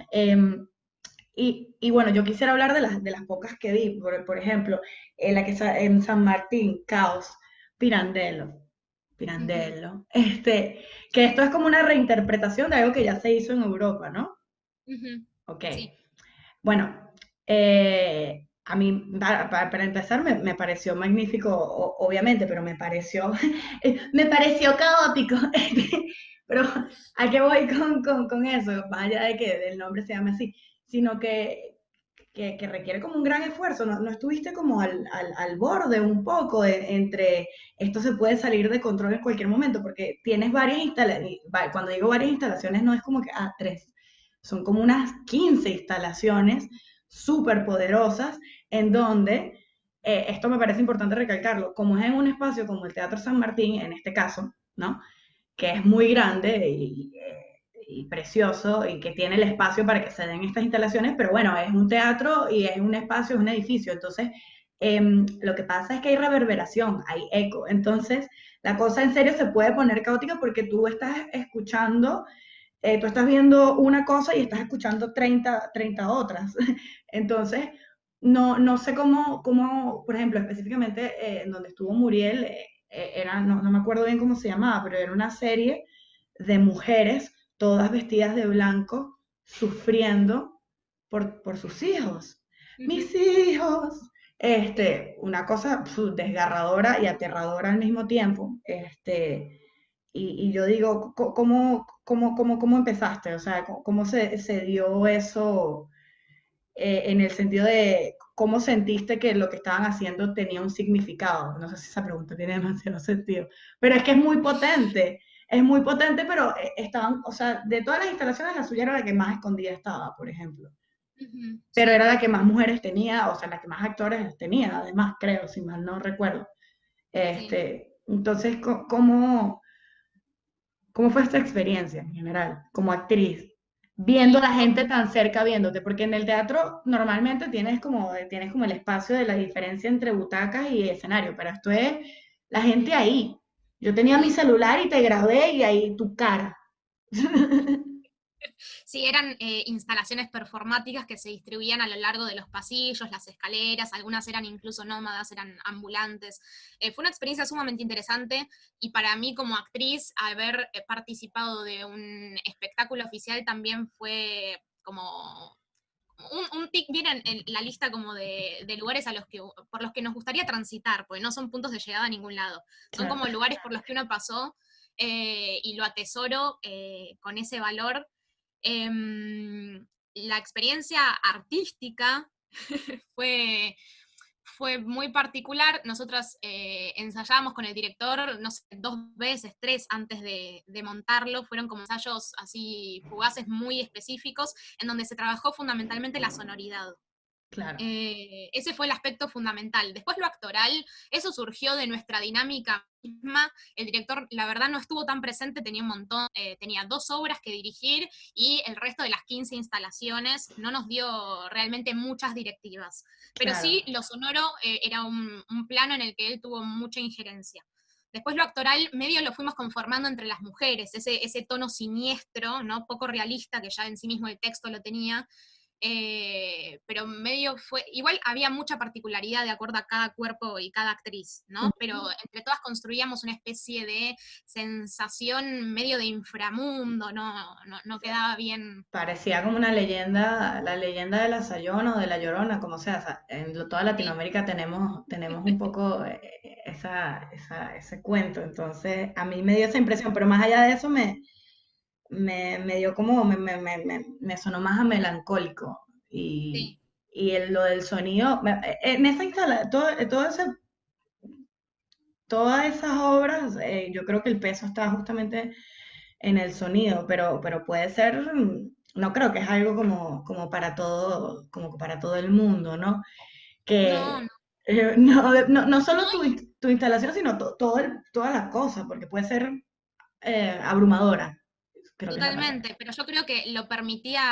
Y bueno, yo quisiera hablar de las pocas que vi, por ejemplo, en San Martín, Caos, Pirandello, Ujú, Pirandello, que esto es como una reinterpretación de algo que ya se hizo en Europa, ¿no? ujú. Ok. Sí. Bueno, a mí, para empezar, me pareció magnífico, obviamente, pero me pareció caótico. Pero ¿a qué voy con eso? Más allá de que el nombre se llame así, sino que requiere como un gran esfuerzo. ¿No estuviste como al borde un poco entre esto se puede salir de control en cualquier momento? Porque tienes varias instalaciones, cuando digo varias instalaciones no es como que, tres, son como unas 15 instalaciones súper poderosas en donde, esto me parece importante recalcarlo, como es en un espacio como el Teatro San Martín, en este caso, ¿no? Que es muy grande y precioso y que tiene el espacio para que se den estas instalaciones, pero bueno, es un teatro y es un espacio, es un edificio, entonces lo que pasa es que hay reverberación, hay eco, entonces la cosa en serio se puede poner caótica porque tú estás escuchando, tú estás viendo una cosa y estás escuchando 30 otras, entonces no sé cómo, por ejemplo, específicamente en donde estuvo Muriel, no me acuerdo bien cómo se llamaba, pero era una serie de mujeres, todas vestidas de blanco, sufriendo por sus hijos. Ujú, Mis hijos. sí. Una cosa desgarradora y aterradora al mismo tiempo. Y yo digo, ¿cómo empezaste? O sea, ¿cómo se dio eso, en el sentido de cómo sentiste que lo que estaban haciendo tenía un significado? No sé si esa pregunta tiene demasiado sentido, pero es que es muy potente, pero estaban, o sea, de todas las instalaciones, la suya era la que más escondida estaba, por ejemplo, Ujú, pero era sí. la que más mujeres tenía, o sea, la que más actores tenía, además, creo, si mal no recuerdo. Sí. Entonces, ¿cómo fue esta experiencia en general, como actriz? Viendo a Y la gente tan cerca viéndote, porque en el teatro normalmente tienes como el espacio de la diferencia entre butacas y escenario, pero esto es la gente ahí. Yo tenía mi sí. celular y te grabé y ahí tu cara. Sí, eran instalaciones performáticas que se distribuían a lo largo de los pasillos, las escaleras, algunas eran incluso nómadas, eran ambulantes. Fue una experiencia sumamente interesante y para mí como actriz haber participado de un espectáculo oficial también fue como un tic bien en la lista como de lugares por los que nos gustaría transitar, porque no son puntos de llegada a ningún lado, son Claro, como lugares por los que uno pasó y lo atesoro con ese valor. La experiencia artística fue, fue muy particular. Nosotras ensayábamos con el director, no sé, 2 veces, 3 antes de montarlo. Fueron como ensayos así fugaces muy específicos, en donde se trabajó fundamentalmente la sonoridad. claro, Ese fue el aspecto fundamental. Después lo actoral, eso surgió de nuestra dinámica misma. El director, la verdad, no estuvo tan presente, tenía un montón, tenía 2 obras que dirigir y el resto de las 15 instalaciones no nos dio realmente muchas directivas. Pero claro, sí, lo sonoro era un plano en el que él tuvo mucha injerencia. Después lo actoral medio lo fuimos conformando entre las mujeres, ese tono siniestro, ¿no? Poco realista, que ya en sí mismo el texto lo tenía, pero medio fue, igual había mucha particularidad de acuerdo a cada cuerpo y cada actriz, ¿no? Pero entre todas construíamos una especie de sensación medio de inframundo, no quedaba bien. Parecía como una leyenda, la leyenda de la Sayona o de la Llorona, como sea, toda Sí, Latinoamérica tenemos un poco ese cuento, entonces a mí me dio esa impresión, pero más allá de eso me dio como, me sonó más a melancólico sí. lo del sonido, en esa todas esas obras, yo creo que el peso está justamente en el sonido, pero puede ser, no creo que es algo como para todo el mundo, ¿no? No, no. Que no solo tu instalación, sino toda la cosa, porque puede ser abrumadora, creo que es la palabra. Totalmente, pero yo creo que lo permitía,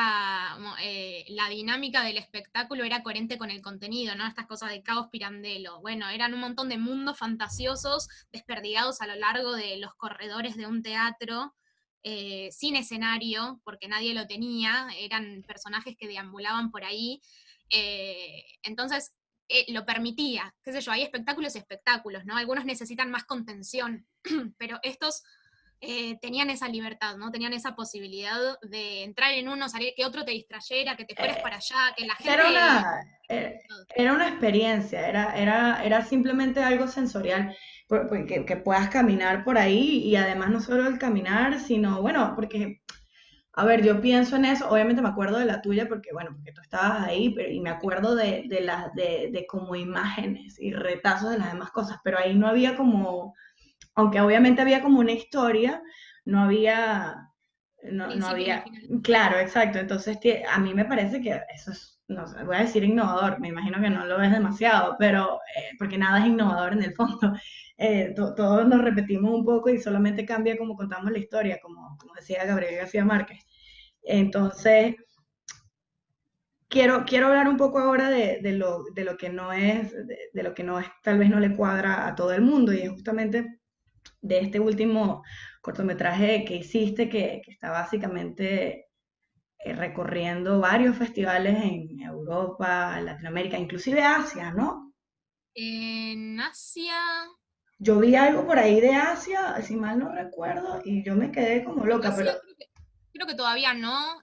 la dinámica del espectáculo era coherente con el contenido, ¿no? Estas cosas de caos pirandelo. Bueno, eran un montón de mundos fantasiosos desperdigados a lo largo de los corredores de un teatro, sin escenario, porque nadie lo tenía, eran personajes que deambulaban por ahí. Entonces, lo permitía, qué sé yo, hay espectáculos y espectáculos, ¿no? Algunos necesitan más contención, pero estos tenían esa libertad, ¿no? Tenían esa posibilidad de entrar en uno, salir, que otro te distrayera, que te fueras Eh, para allá, que la Era gente... una, era una experiencia, era simplemente algo sensorial, que puedas caminar por ahí y además no solo el caminar, sino, bueno, porque, a ver, yo pienso en eso, obviamente me acuerdo de la tuya porque, bueno, porque tú estabas ahí, y me acuerdo de como imágenes y retazos de las demás cosas, pero ahí no había como, aunque obviamente había como una historia, no había, no Principio ni había, final. claro, exacto, entonces a mí me parece que eso es, no sé, voy a decir innovador, me imagino que no lo es demasiado, pero porque nada es innovador en el fondo. Todos nos repetimos un poco y solamente cambia como contamos la historia, como decía Gabriel García Márquez. Entonces, quiero hablar un poco ahora de lo que no es, de lo que no es, tal vez no le cuadra a todo el mundo, y es justamente de este último cortometraje que hiciste, que está básicamente recorriendo varios festivales en Europa, Latinoamérica, inclusive Asia, ¿no? En Asia, Yo vi algo por ahí de Asia, si mal no recuerdo, y yo me quedé como loca, Asia pero creo que todavía no,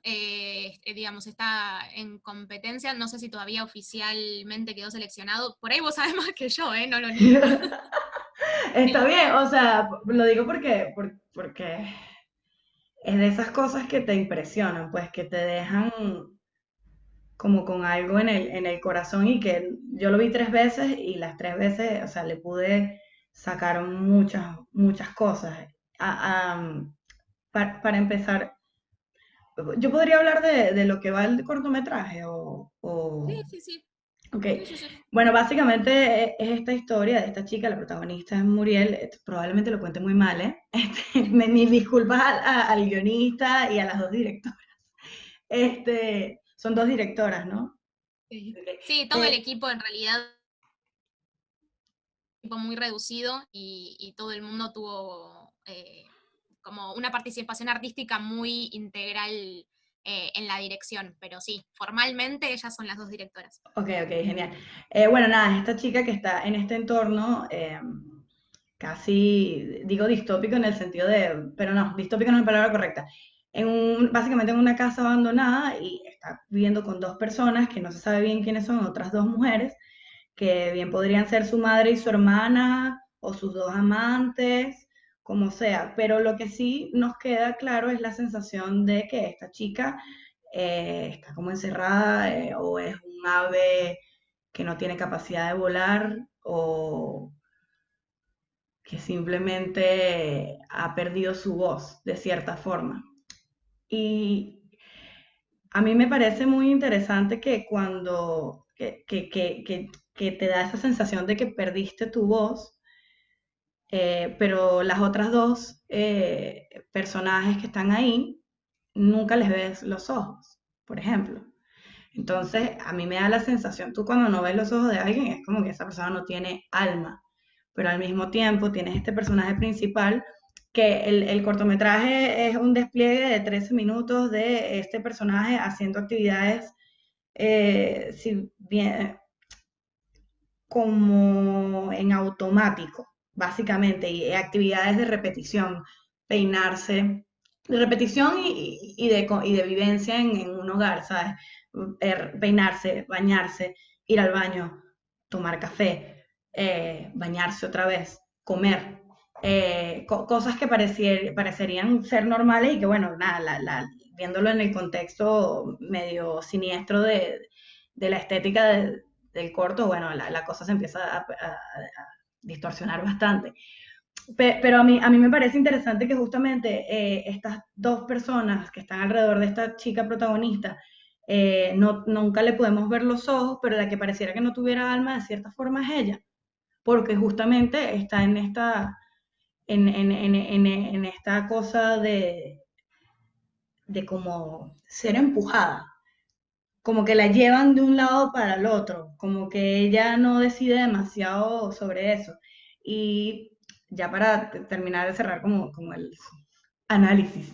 digamos, está en competencia, no sé si todavía oficialmente quedó seleccionado, por ahí vos sabés más que yo, no lo niego. está bien, o sea, lo digo porque es de esas cosas que te impresionan, pues que te dejan como con algo en el corazón, y que yo lo vi 3 veces y las 3 veces, o sea, le pude sacar muchas cosas. Ah, para empezar, yo podría hablar de lo que va el cortometraje Sí, sí, sí, ok. sí, sí, sí. Bueno, básicamente es esta historia de esta chica, la protagonista es Muriel, probablemente lo cuente muy mal, ¿eh? Mis disculpas al guionista y a las dos directoras. Son dos directoras, ¿no? Sí, Ok. sí, todo el equipo en realidad equipo muy reducido y todo el mundo tuvo como una participación artística muy integral en la dirección, pero sí, formalmente ellas son las dos directoras. Ok, genial. Bueno, nada, es esta chica que está en este entorno casi, digo distópico en el sentido de, pero no, distópico no es la palabra correcta. Básicamente en una casa abandonada, y está viviendo con dos personas que no se sabe bien quiénes son, otras dos mujeres, que bien podrían ser su madre y su hermana o sus dos amantes, como sea. Pero lo que sí nos queda claro es la sensación de que esta chica está como encerrada, o es un ave que no tiene capacidad de volar, o que simplemente ha perdido su voz de cierta forma. Y a mí me parece muy interesante que cuando que te da esa sensación de que perdiste tu voz, pero las otras dos personajes que están ahí, nunca les ves los ojos, por ejemplo. Entonces, a mí me da la sensación, tú cuando no ves los ojos de alguien, es como que esa persona no tiene alma, pero al mismo tiempo tienes este personaje principal, que el cortometraje es un despliegue de 13 minutos de este personaje haciendo actividades si bien, como en automático, básicamente, y actividades de repetición, peinarse, de repetición y de vivencia en un hogar, ¿sabes? Peinarse, bañarse, ir al baño, tomar café, bañarse otra vez, comer, cosas que parecerían ser normales y que, bueno, nada, viéndolo en el contexto medio siniestro de la estética del corto, bueno, la cosa se empieza a distorsionar bastante. Pero a mí me parece interesante que justamente estas dos personas que están alrededor de esta chica protagonista, nunca le podemos ver los ojos, pero la que pareciera que no tuviera alma de cierta forma es ella, porque justamente está en esta cosa de como ser empujada, como que la llevan de un lado para el otro, como que ella no decide demasiado sobre eso. Y ya para terminar de cerrar como el análisis,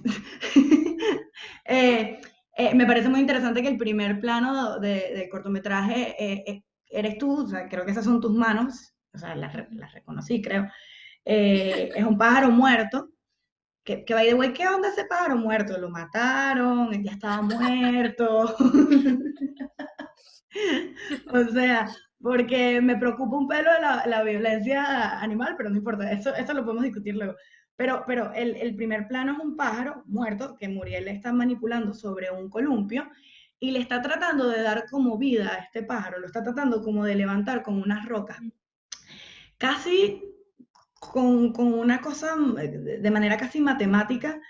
eh, me parece muy interesante que el primer plano del cortometraje eres tú, o sea, creo que esas son tus manos, o sea, las reconocí, creo. Es un pájaro muerto. Que by the way, ¿qué onda ese pájaro muerto? ¿Lo mataron? ¿Ya estaba muerto? O sea, porque me preocupa un pelo la violencia animal, pero no importa, eso lo podemos discutir luego. Pero el primer plano es un pájaro muerto que Muriel está manipulando sobre un columpio y le está tratando de dar como vida a este pájaro, lo está tratando como de levantar con unas rocas, casi con una cosa de manera casi matemática,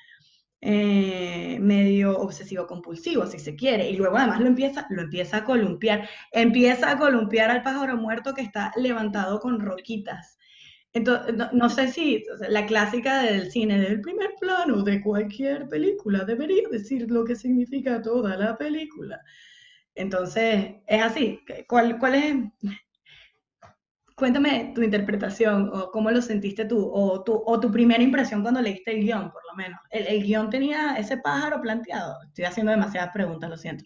medio obsesivo compulsivo, si se quiere, y luego además empieza a columpiar al pájaro muerto que está levantado con roquitas. Entonces, no sé si, o sea, la clásica del cine, del primer plano de cualquier película, debería decir lo que significa toda la película. Entonces, es así. ¿Cuál es? Cuéntame tu interpretación o cómo lo sentiste tú o tu primera impresión cuando leíste el guión, por lo menos. ¿El guión tenía ese pájaro planteado? Estoy haciendo demasiadas preguntas, lo siento.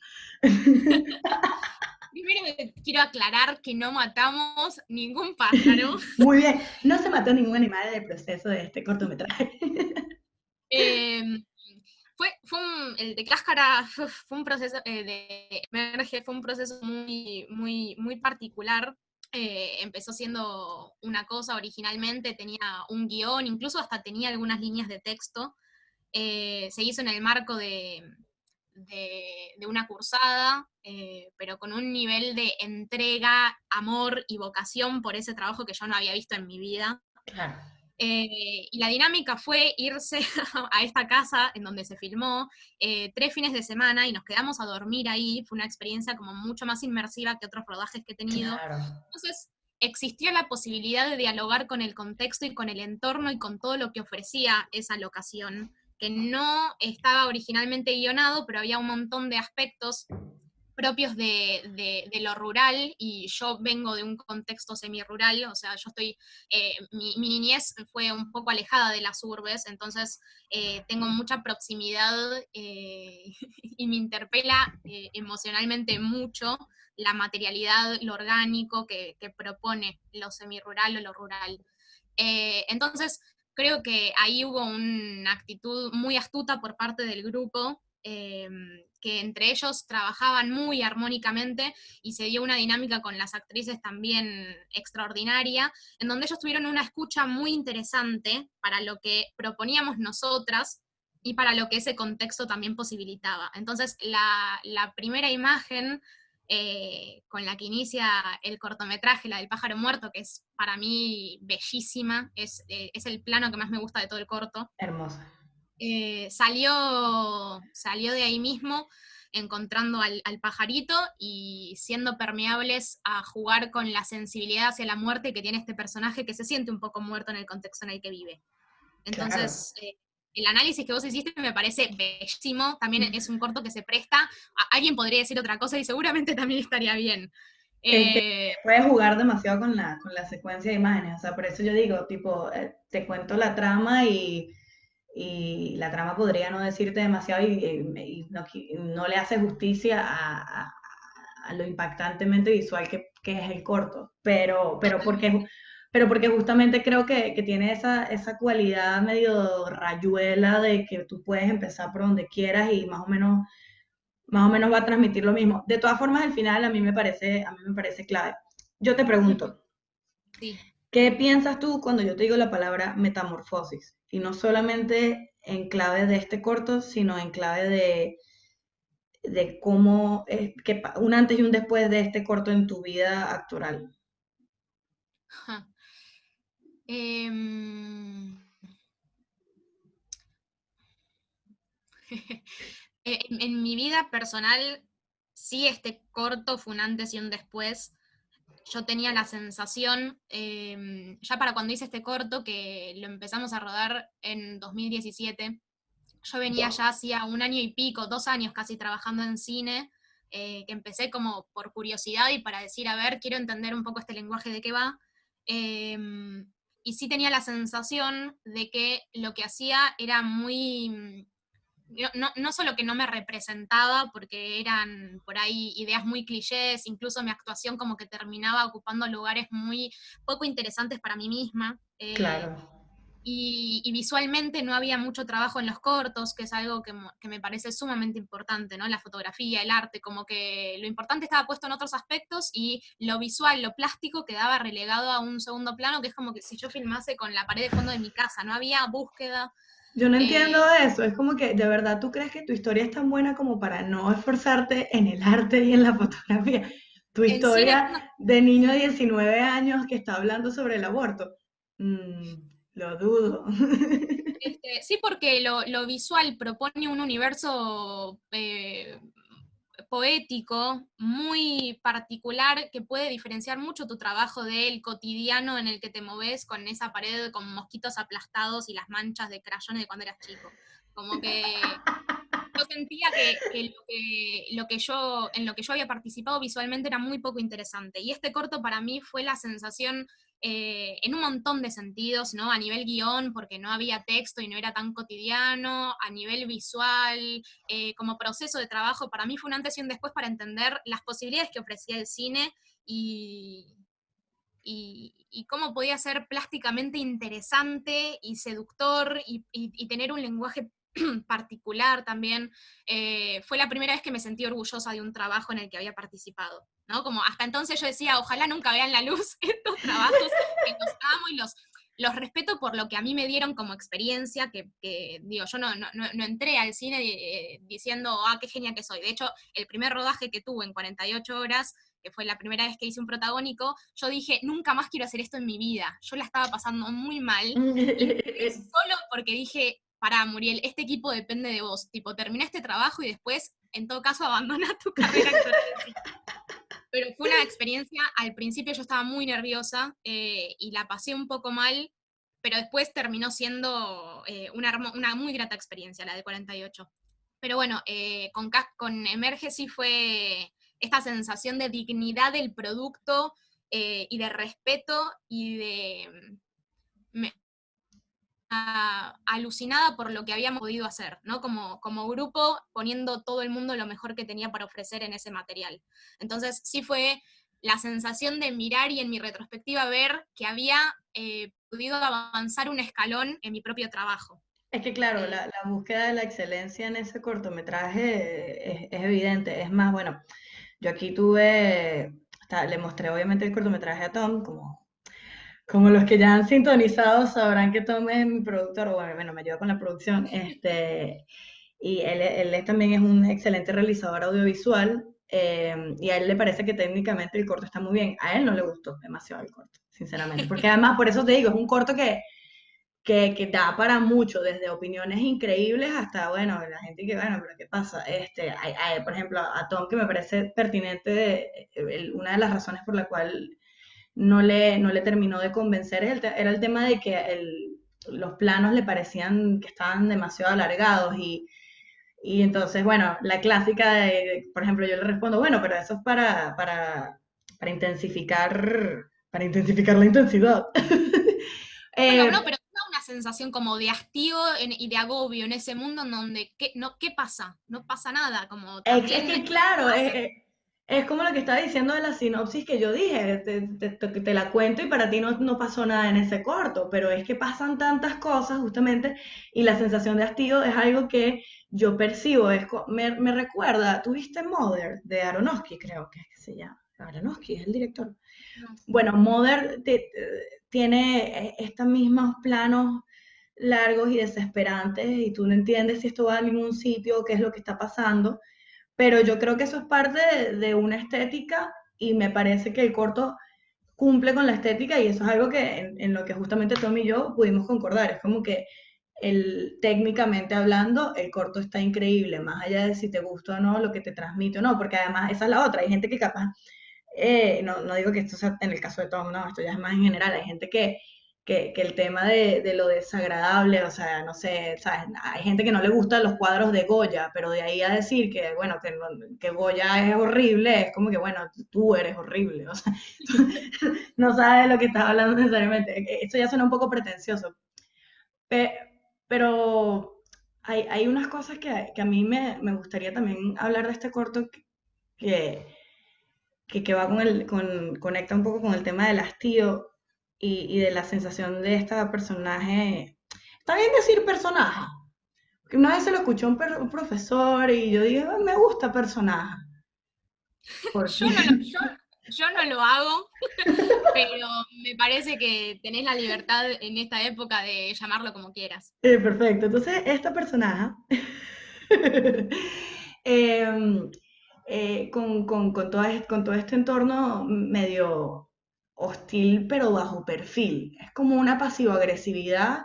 Primero quiero aclarar que no matamos ningún pájaro. Muy bien, no se mató ningún animal en el proceso de este cortometraje. Eh, el de Cáscara fue un proceso de emerge, fue un proceso muy particular. Empezó siendo una cosa originalmente, tenía un guión, incluso hasta tenía algunas líneas de texto. Se hizo en el marco de una cursada, pero con un nivel de entrega, amor y vocación por ese trabajo que yo no había visto en mi vida. Claro. Y la dinámica fue irse a esta casa en donde se filmó 3 fines de semana y nos quedamos a dormir ahí. Fue una experiencia como mucho más inmersiva que otros rodajes que he tenido. Claro. Entonces, existió la posibilidad de dialogar con el contexto y con el entorno y con todo lo que ofrecía esa locación, que no estaba originalmente guionado, pero había un montón de aspectos propios de lo rural, y yo vengo de un contexto semi-rural, o sea, mi niñez fue un poco alejada de las urbes, entonces tengo mucha proximidad y me interpela emocionalmente mucho la materialidad, lo orgánico que propone lo semi-rural o lo rural. Entonces, creo que ahí hubo una actitud muy astuta por parte del grupo, que entre ellos trabajaban muy armónicamente y se dio una dinámica con las actrices también extraordinaria, en donde ellos tuvieron una escucha muy interesante para lo que proponíamos nosotras y para lo que ese contexto también posibilitaba. Entonces, la primera imagen con la que inicia el cortometraje, la del pájaro muerto, que es para mí bellísima, es el plano que más me gusta de todo el corto. Hermosa. Salió de ahí mismo, encontrando al pajarito y siendo permeables a jugar con la sensibilidad hacia la muerte que tiene este personaje, que se siente un poco muerto en el contexto en el que vive. Entonces, el análisis que vos hiciste me parece bellísimo. También es un corto que se presta. Alguien podría decir otra cosa y seguramente también estaría bien. Que puedes jugar demasiado con la secuencia de imágenes, o sea, por eso yo digo, tipo, te cuento la trama y la trama podría no decirte demasiado y no le hace justicia a lo impactantemente visual que es el corto, Totalmente. pero porque justamente creo que tiene esa cualidad medio rayuela de que tú puedes empezar por donde quieras y más o menos va a transmitir lo mismo. De todas formas, al final a mí me parece clave. Yo te pregunto, Sí. ¿qué piensas tú cuando yo te digo la palabra metamorfosis? Y no solamente en clave de este corto, sino en clave de cómo, un antes y un después de este corto en tu vida actual. Ja. Em, en mi vida personal, sí, este corto fue un antes y un después. Yo tenía la sensación, ya para cuando hice este corto, que lo empezamos a rodar en 2017, yo venía ya hacía un año y pico, 2 años casi trabajando en cine, que empecé como por curiosidad y para decir, a ver, quiero entender un poco este lenguaje de qué va. Y sí tenía la sensación de que lo que hacía era muy, no solo que no me representaba, porque eran por ahí ideas muy clichés, incluso mi actuación como que terminaba ocupando lugares muy poco interesantes para mí misma. Claro. Y visualmente no había mucho trabajo en los cortos, que es algo que me parece sumamente importante, ¿no? La fotografía, el arte, como que lo importante estaba puesto en otros aspectos y lo visual, lo plástico quedaba relegado a un segundo plano, que es como que si yo filmase con la pared de fondo de mi casa, no había búsqueda. Yo no entiendo eh, eso, es como que de verdad tú crees que tu historia es tan buena como para no esforzarte en el arte y en la fotografía. Tu en cine, historia de niño de 19 años que está hablando sobre el aborto. Mm, lo dudo. sí, porque lo visual propone un universo poético, muy particular, que puede diferenciar mucho tu trabajo del cotidiano en el que te moves con esa pared con mosquitos aplastados y las manchas de crayones de cuando eras chico. Como que yo sentía en lo que yo había participado visualmente era muy poco interesante. Y este corto para mí fue la sensación, en un montón de sentidos, ¿no? A nivel guión, porque no había texto y no era tan cotidiano, a nivel visual, como proceso de trabajo, para mí fue un antes y un después para entender las posibilidades que ofrecía el cine y, y cómo podía ser plásticamente interesante y seductor y tener un lenguaje particular también. Fue la primera vez que me sentí orgullosa de un trabajo en el que había participado, ¿no? Como hasta entonces yo decía, ojalá nunca vean la luz estos trabajos, que los amo y los respeto por lo que a mí me dieron como experiencia, que digo, yo no entré al cine diciendo, qué genia que soy. De hecho, el primer rodaje que tuve en 48 horas, que fue la primera vez que hice un protagónico, yo dije, nunca más quiero hacer esto en mi vida. Yo la estaba pasando muy mal y me fui solo porque dije, pará, Muriel, este equipo depende de vos. Tipo, termina este trabajo y después, en todo caso, abandona tu carrera actoral en sí. Pero fue una experiencia, al principio yo estaba muy nerviosa y la pasé un poco mal, pero después terminó siendo una muy grata experiencia, la de 48. Pero bueno, con Emerge sí fue esta sensación de dignidad del producto y de respeto y de alucinada por lo que habíamos podido hacer, ¿no? Como grupo, poniendo todo el mundo lo mejor que tenía para ofrecer en ese material. Entonces, sí fue la sensación de mirar y en mi retrospectiva ver que había podido avanzar un escalón en mi propio trabajo. Es que claro, Eh, la búsqueda de la excelencia en ese cortometraje es evidente. Es más, bueno, yo aquí le mostré obviamente el cortometraje a Tom, como los que ya han sintonizado sabrán que Tom es mi productor, o bueno, me ayuda con la producción, y él también es un excelente realizador audiovisual, y a él le parece que técnicamente el corto está muy bien. A él no le gustó demasiado el corto, sinceramente, porque además, por eso te digo, es un corto que da para mucho, desde opiniones increíbles hasta, bueno, la gente que, bueno, pero ¿qué pasa? Por ejemplo, a Tom, que me parece pertinente, una de las razones por la cual no le terminó de convencer era el tema de que los planos le parecían que estaban demasiado alargados y entonces, bueno, la clásica por ejemplo, yo le respondo, bueno, pero eso es para intensificar la intensidad. bueno, no, Eh, pero da una sensación como de hastío y de agobio en ese mundo en donde, ¿qué pasa? No pasa nada, como es también que claro, pasa. Es como lo que estaba diciendo de la sinopsis que yo dije, te la cuento y para ti no pasó nada en ese corto, pero es que pasan tantas cosas justamente y la sensación de hastío es algo que yo percibo, me recuerda, ¿tuviste Mother de Aronofsky? Creo que es que se llama, Aronofsky es el director. No sé. Bueno, Mother tiene estos mismos planos largos y desesperantes y tú no entiendes si esto va a ningún sitio, qué es lo que está pasando, pero yo creo que eso es parte de una estética y me parece que el corto cumple con la estética y eso es algo que en lo que justamente Tom y yo pudimos concordar. Es como que técnicamente hablando, el corto está increíble, más allá de si te gusta o no, lo que te transmite o no, porque además esa es la otra. Hay gente que capaz, no digo que esto sea en el caso de Tom, no, esto ya es más en general. Hay gente que el tema de lo desagradable, o sea, no sé, ¿sabes? Hay gente que no le gustan los cuadros de Goya, pero de ahí a decir que, bueno, que Goya es horrible, es como que, bueno, tú eres horrible, o sea, no sabes de lo que estás hablando necesariamente. Esto ya suena un poco pretencioso, pe- pero hay unas cosas que a mí me gustaría también hablar de este corto que, que va conecta un poco con el tema del hastío y de la sensación de esta personaje. Está bien decir personaje, porque una vez se lo escuchó un profesor y yo dije, "Ah, me gusta personaje. Porque, Yo no lo, yo, yo no lo hago, pero me parece que tenés la libertad en esta época de llamarlo como quieras. perfecto. Entonces, esta personaje, em, con todo este entorno medio hostil, pero bajo perfil. Es como una pasivo-agresividad.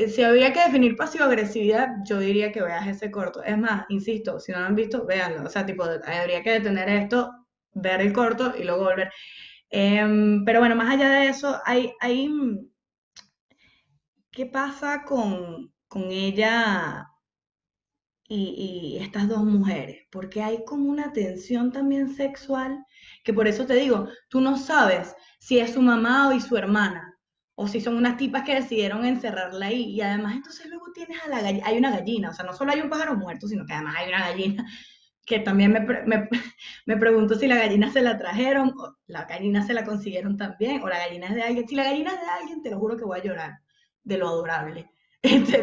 Si había que definir pasivo-agresividad, yo diría que veas ese corto. Es más, insisto, si no lo han visto, véanlo. O sea, tipo, habría que detener esto, ver el corto y luego volver. Pero bueno, más allá de eso, ¿qué pasa con ella y estas dos mujeres? Porque hay como una tensión también sexual, que por eso te digo, tú no sabes si es su mamá o y su hermana, o si son unas tipas que decidieron encerrarla ahí, y además entonces luego tienes a la gallina, hay una gallina, o sea, no solo hay un pájaro muerto, sino que además hay una gallina, que también me pregunto si la gallina se la trajeron, o la gallina se la consiguieron también, o la gallina es de alguien, si la gallina es de alguien, te lo juro que voy a llorar de lo adorable.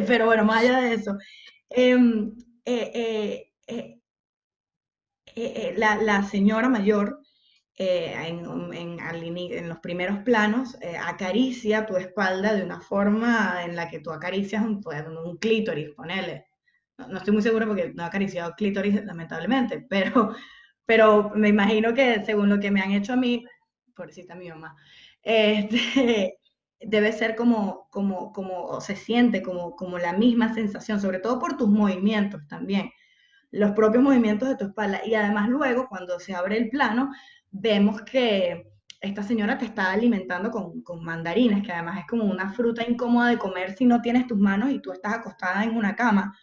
Pero bueno, más allá de eso. em, eh, eh, eh, la señora mayor, en los primeros planos, acaricia tu espalda de una forma en la que tú acaricias pues, un clítoris, ponele. No estoy muy segura porque no he acariciado clítoris, lamentablemente, pero me imagino que según lo que me han hecho a mí, pobrecita mi mamá, este, debe ser o se siente como la misma sensación, sobre todo por tus movimientos también, los propios movimientos de tu espalda. Y además luego, cuando se abre el plano, vemos que esta señora te está alimentando con mandarinas, que además es como una fruta incómoda de comer si no tienes tus manos y tú estás acostada en una cama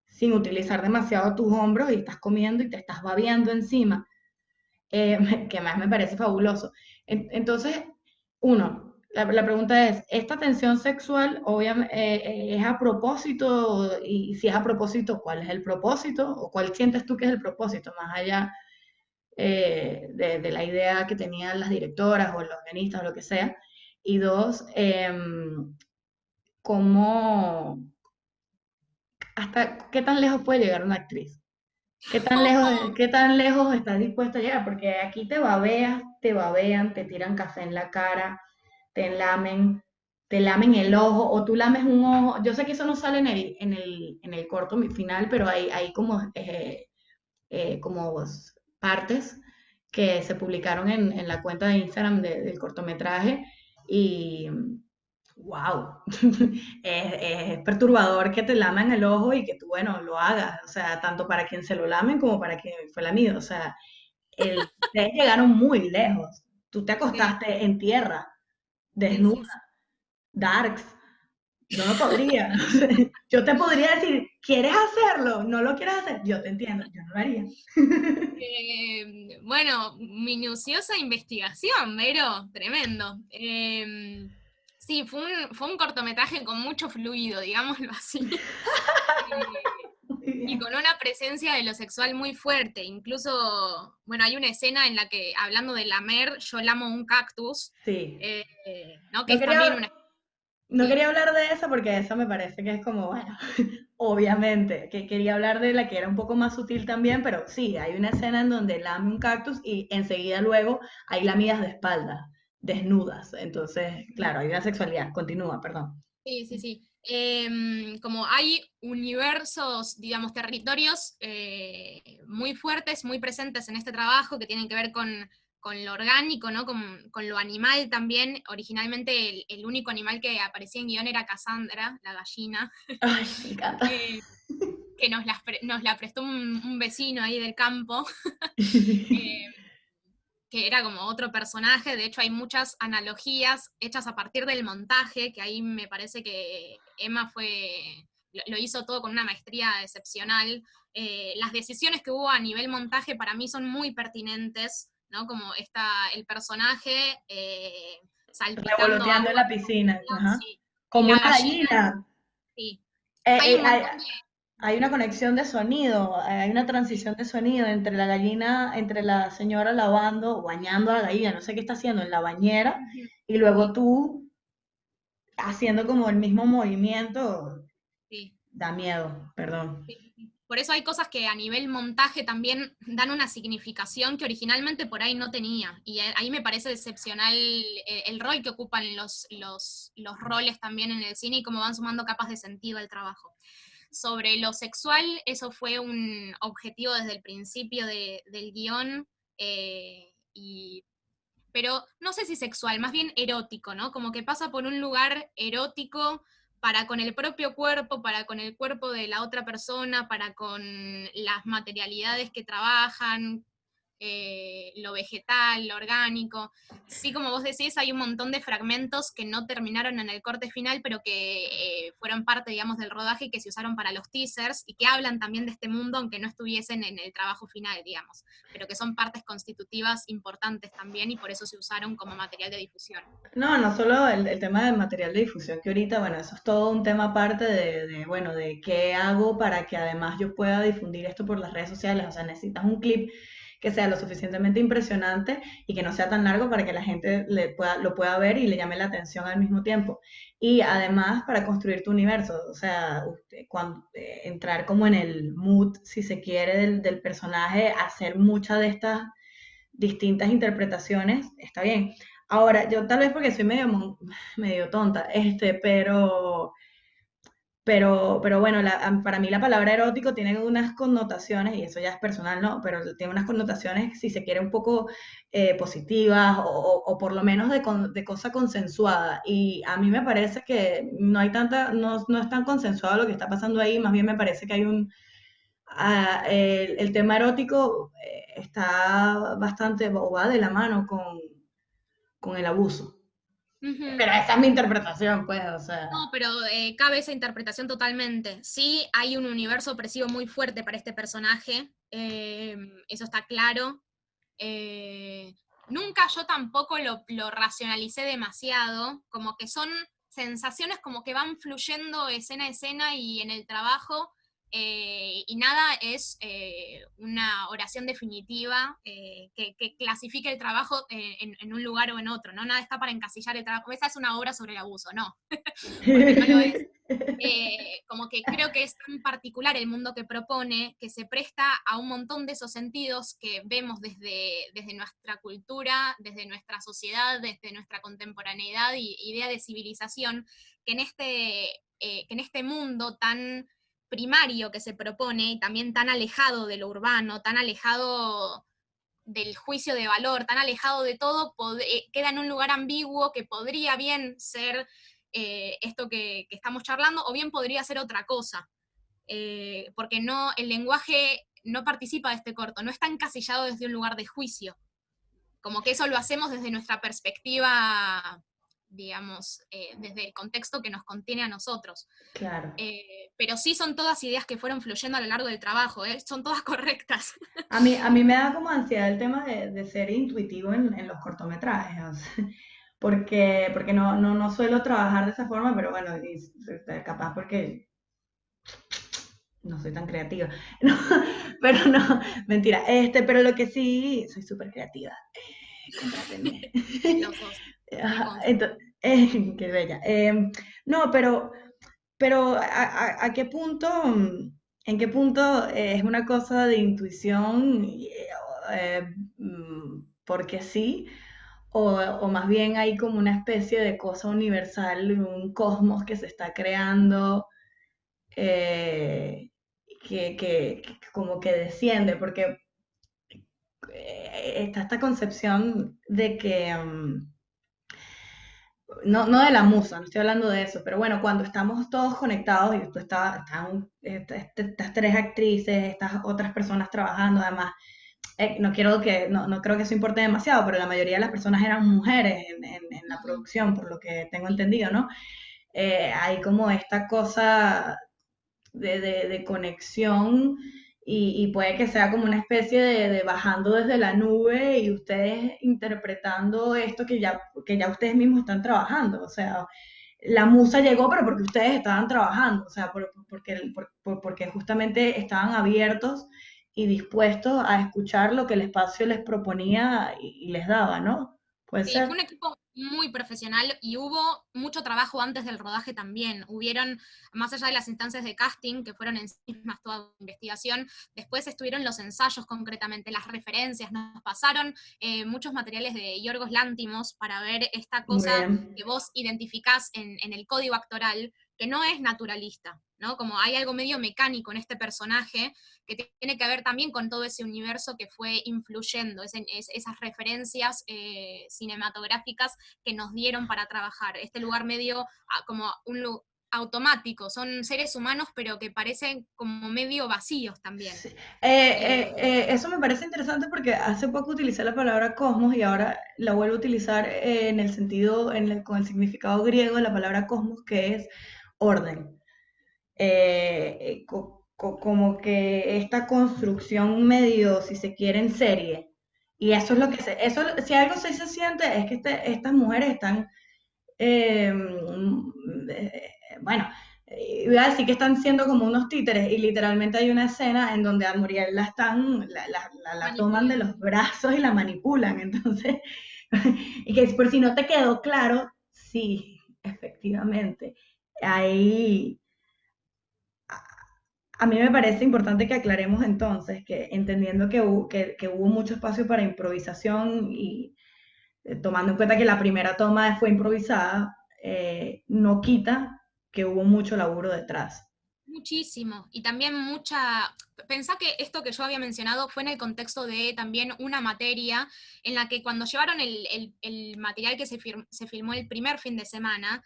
sin utilizar demasiado tus hombros y estás comiendo y te estás babeando encima, que más me parece fabuloso. Entonces, la pregunta es, ¿esta tensión sexual obviamente es a propósito? Y si es a propósito, ¿cuál es el propósito? ¿O cuál sientes tú que es el propósito? Más allá de la idea que tenían las directoras o los guionistas o lo que sea. Y dos, ¿cómo, hasta qué tan lejos puede llegar una actriz? Qué tan lejos estás dispuesto a llegar? Porque aquí te babeas, te babean, te tiran café en la cara, te lamen el ojo, o tú lames un ojo. Yo sé que eso no sale en el corto final, pero hay como partes que se publicaron en la cuenta de Instagram del cortometraje y wow, es perturbador que te lamen el ojo y que tú, bueno, lo hagas, o sea, tanto para quien se lo lamen como para quien fue lamido, o sea, ustedes llegaron muy lejos, tú te Sí, acostaste en tierra, sí, desnuda, sí, sí. darks, yo no podría, yo te podría decir, ¿quieres hacerlo? ¿No lo quieres hacer? Yo te entiendo, yo no lo haría. Bueno, minuciosa investigación, Vero, tremendo. Sí, fue un cortometraje con mucho fluido, digámoslo así. Eh, Muy y con una presencia de lo sexual muy fuerte. Incluso, bueno, hay una escena en la que, hablando de lamer, yo lamo un cactus, Sí. ¿no? Que No es también quería, una... no Sí, quería hablar de eso porque eso me parece que es como, bueno, obviamente, que quería hablar de la que era un poco más sutil también, pero sí, hay una escena en donde lame un cactus y enseguida luego hay lamidas de espalda, desnudas. Entonces, claro, hay una sexualidad. Continúa, perdón. sí, sí, sí. Como hay universos, digamos, territorios muy fuertes, muy presentes en este trabajo que tienen que ver con lo orgánico, ¿no? Con lo animal también. Originalmente el único animal que aparecía en guión era Cassandra, la gallina, Ay, me encanta. eh, que nos la prestó un vecino ahí del campo. eh, que era como otro personaje. De hecho hay muchas analogías hechas a partir del montaje, que ahí me parece que Emma lo hizo todo con una maestría excepcional. Las decisiones que hubo a nivel montaje para mí son muy pertinentes, ¿no? Como el personaje salpicando Revoloteando en agua, la piscina. Ajá. sí, y Como la una gallina, gallina. sí. Hay Eh, un eh, hay, montón de... hay una conexión de sonido, hay una transición de sonido entre la gallina, entre la señora lavando o bañando a la gallina, no sé qué está haciendo en la bañera, y luego Sí, tú haciendo como el mismo movimiento, sí. da miedo, perdón. Sí, sí. Por eso hay cosas que a nivel montaje también dan una significación que originalmente por ahí no tenía. Y ahí me parece excepcional el rol que ocupan los roles también en el cine y cómo van sumando capas de sentido al trabajo. Sobre lo sexual, eso fue un objetivo desde el principio del guión, pero no sé si sexual, más bien erótico, ¿no? Como que pasa por un lugar erótico para con el propio cuerpo, para con el cuerpo de la otra persona, para con las materialidades que trabajan, lo vegetal, lo orgánico. Sí, como vos decís, hay un montón de fragmentos que no terminaron en el corte final, pero que fueron parte, digamos, del rodaje y que se usaron para los teasers y que hablan también de este mundo, aunque no estuviesen en el trabajo final, digamos, pero que son partes constitutivas importantes también y por eso se usaron como material de difusión. No, no solo el tema del material de difusión, que ahorita, bueno, eso es todo un tema aparte bueno, de qué hago para que además yo pueda difundir esto por las redes sociales. O sea, necesitas un clip que sea lo suficientemente impresionante y que no sea tan largo para que la gente lo pueda ver y le llame la atención al mismo tiempo. Y además para construir tu universo, o sea, entrar como en el mood, si se quiere, del personaje, hacer muchas de estas distintas interpretaciones, está bien. Ahora, yo tal vez porque soy medio tonta, pero bueno, para mí la palabra erótico tiene unas connotaciones, y eso ya es personal, ¿no? Pero tiene unas connotaciones, si se quiere, un poco positivas o por lo menos de cosa consensuada. Y a mí me parece que no hay no es tan consensuado lo que está pasando ahí, más bien me parece que hay el tema erótico está bastante, o va de la mano con el abuso. Ujú. Pero esa es mi interpretación, pues, o sea. No, pero cabe esa interpretación totalmente. Sí, hay un universo opresivo muy fuerte para este personaje, eso está claro. Eh, Nunca yo tampoco lo racionalicé demasiado, como que son sensaciones como que van fluyendo escena a escena y en el trabajo, y nada es una oración definitiva que clasifique el trabajo en un lugar o en otro, ¿no? Nada está para encasillar el trabajo. Esa es una obra sobre el abuso, no, porque no lo es. Como que creo que es tan particular el mundo que propone, que se presta a un montón de esos sentidos que vemos desde nuestra cultura, desde nuestra sociedad, desde nuestra contemporaneidad y idea de civilización, que en este mundo tan primario que se propone y también tan alejado de lo urbano, tan alejado del juicio de valor, tan alejado de todo, queda en un lugar ambiguo que podría bien ser esto que estamos charlando, o bien podría ser otra cosa, porque no, el lenguaje no participa de este corto, no está encasillado desde un lugar de juicio, como que eso lo hacemos desde nuestra perspectiva, digamos, desde el contexto que nos contiene a nosotros. Claro. Pero sí son todas ideas que fueron fluyendo a lo largo del trabajo, son todas correctas. A mí me da como ansiedad el tema de ser intuitivo en los cortometrajes, o sea, porque no suelo trabajar de esa forma, pero bueno, capaz porque no soy tan creativa. No, pero no, mentira. Pero lo que sí, soy súper creativa. Contrátenme. Los dos, me Ajá, consta. qué bella. No, pero ¿a qué punto, en qué punto es una cosa de intuición, porque sí, o más bien hay como una especie de cosa universal, un cosmos que se está creando, eh, que como que desciende, porque está esta concepción de que, no de la musa, no estoy hablando de eso, pero bueno, cuando estamos todos conectados y estas tres actrices, estas otras personas trabajando, además, no creo que eso importe demasiado, pero la mayoría de las personas eran mujeres en la Ujú. producción, por lo que tengo Sí, entendido, ¿no? Hay como esta cosa de conexión y puede que sea como una especie de bajando desde la nube y ustedes interpretando esto que ya ustedes mismos están trabajando. O sea, la musa llegó, pero porque ustedes estaban trabajando, o sea, porque justamente estaban abiertos y dispuestos a escuchar lo que el espacio les proponía y les daba, ¿no? Puede sí, ser. fue un equipo muy profesional y hubo mucho trabajo antes del rodaje también. Hubieron, más allá de las instancias de casting, que fueron en sí mismas toda investigación, después estuvieron los ensayos concretamente, las referencias, nos pasaron muchos materiales de Yorgos Lántimos para ver esta Muy cosa bien. que vos identificás en el código actoral, que no es naturalista, ¿no? Como hay algo medio mecánico en este personaje que tiene que ver también con todo ese universo que fue influyendo, esas referencias cinematográficas que nos dieron para trabajar. Este lugar medio como un automático, son seres humanos pero que parecen como medio vacíos también. Sí. Eh, Eso me parece interesante porque hace poco utilicé la palabra cosmos y ahora la vuelvo a utilizar en el sentido, con el significado griego de la palabra cosmos, que es orden. Como que esta construcción medio, si se quiere, en serie. Y eso es lo que si algo se siente es que estas mujeres están eh, bueno, iba a decir que están siendo como unos títeres y literalmente hay una escena en donde a Muriel la toman de Manipulan. los brazos y la manipulan. Entonces, y que por si no te quedó claro, sí, efectivamente, ahí a mí me parece importante que aclaremos entonces que entendiendo que hubo mucho espacio para improvisación y tomando en cuenta que la primera toma fue improvisada, no quita que hubo mucho laburo detrás. Muchísimo. Y también pensá que esto que yo había mencionado fue en el contexto de también una materia en la que cuando llevaron el material que se filmó el primer fin de semana,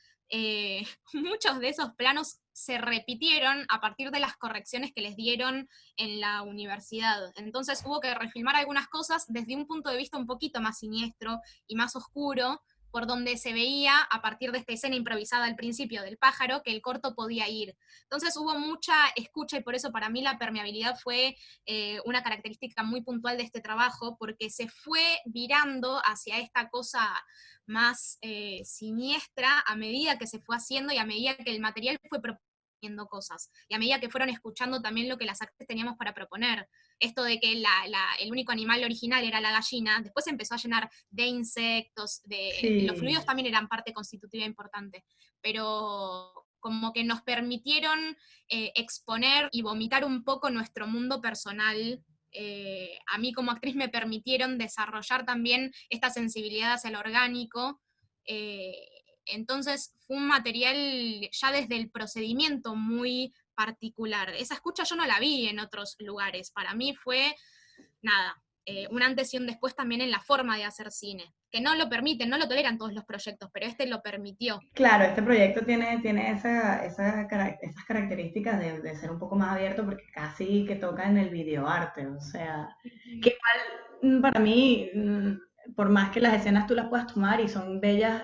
muchos de esos planos se repitieron a partir de las correcciones que les dieron en la universidad. Entonces hubo que refilmar algunas cosas desde un punto de vista un poquito más siniestro y más oscuro, por donde se veía a partir de esta escena improvisada al principio del pájaro que el corto podía ir. Entonces hubo mucha escucha y por eso para mí la permeabilidad fue una característica muy puntual de este trabajo, porque se fue virando hacia esta cosa más siniestra a medida que se fue haciendo y a medida que el material fue proponiendo cosas, y a medida que fueron escuchando también lo que las actrices teníamos para proponer. Esto de que el único animal original era la gallina, después se empezó a llenar de insectos, los Sí, fluidos también eran parte constitutiva importante, pero como que nos permitieron exponer y vomitar un poco nuestro mundo personal. A mí como actriz me permitieron desarrollar también esta sensibilidad hacia lo orgánico. eh, entonces fue un material ya desde el procedimiento muy particular. Esa escucha yo no la vi en otros lugares. Para mí fue, nada, un antes y un después también en la forma de hacer cine, que no lo permiten, no lo toleran todos los proyectos, pero este lo permitió. claro, este proyecto tiene esas características de ser un poco más abierto porque casi que toca en el videoarte, o sea, que igual para mí, por más que las escenas tú las puedas tomar y son bellas,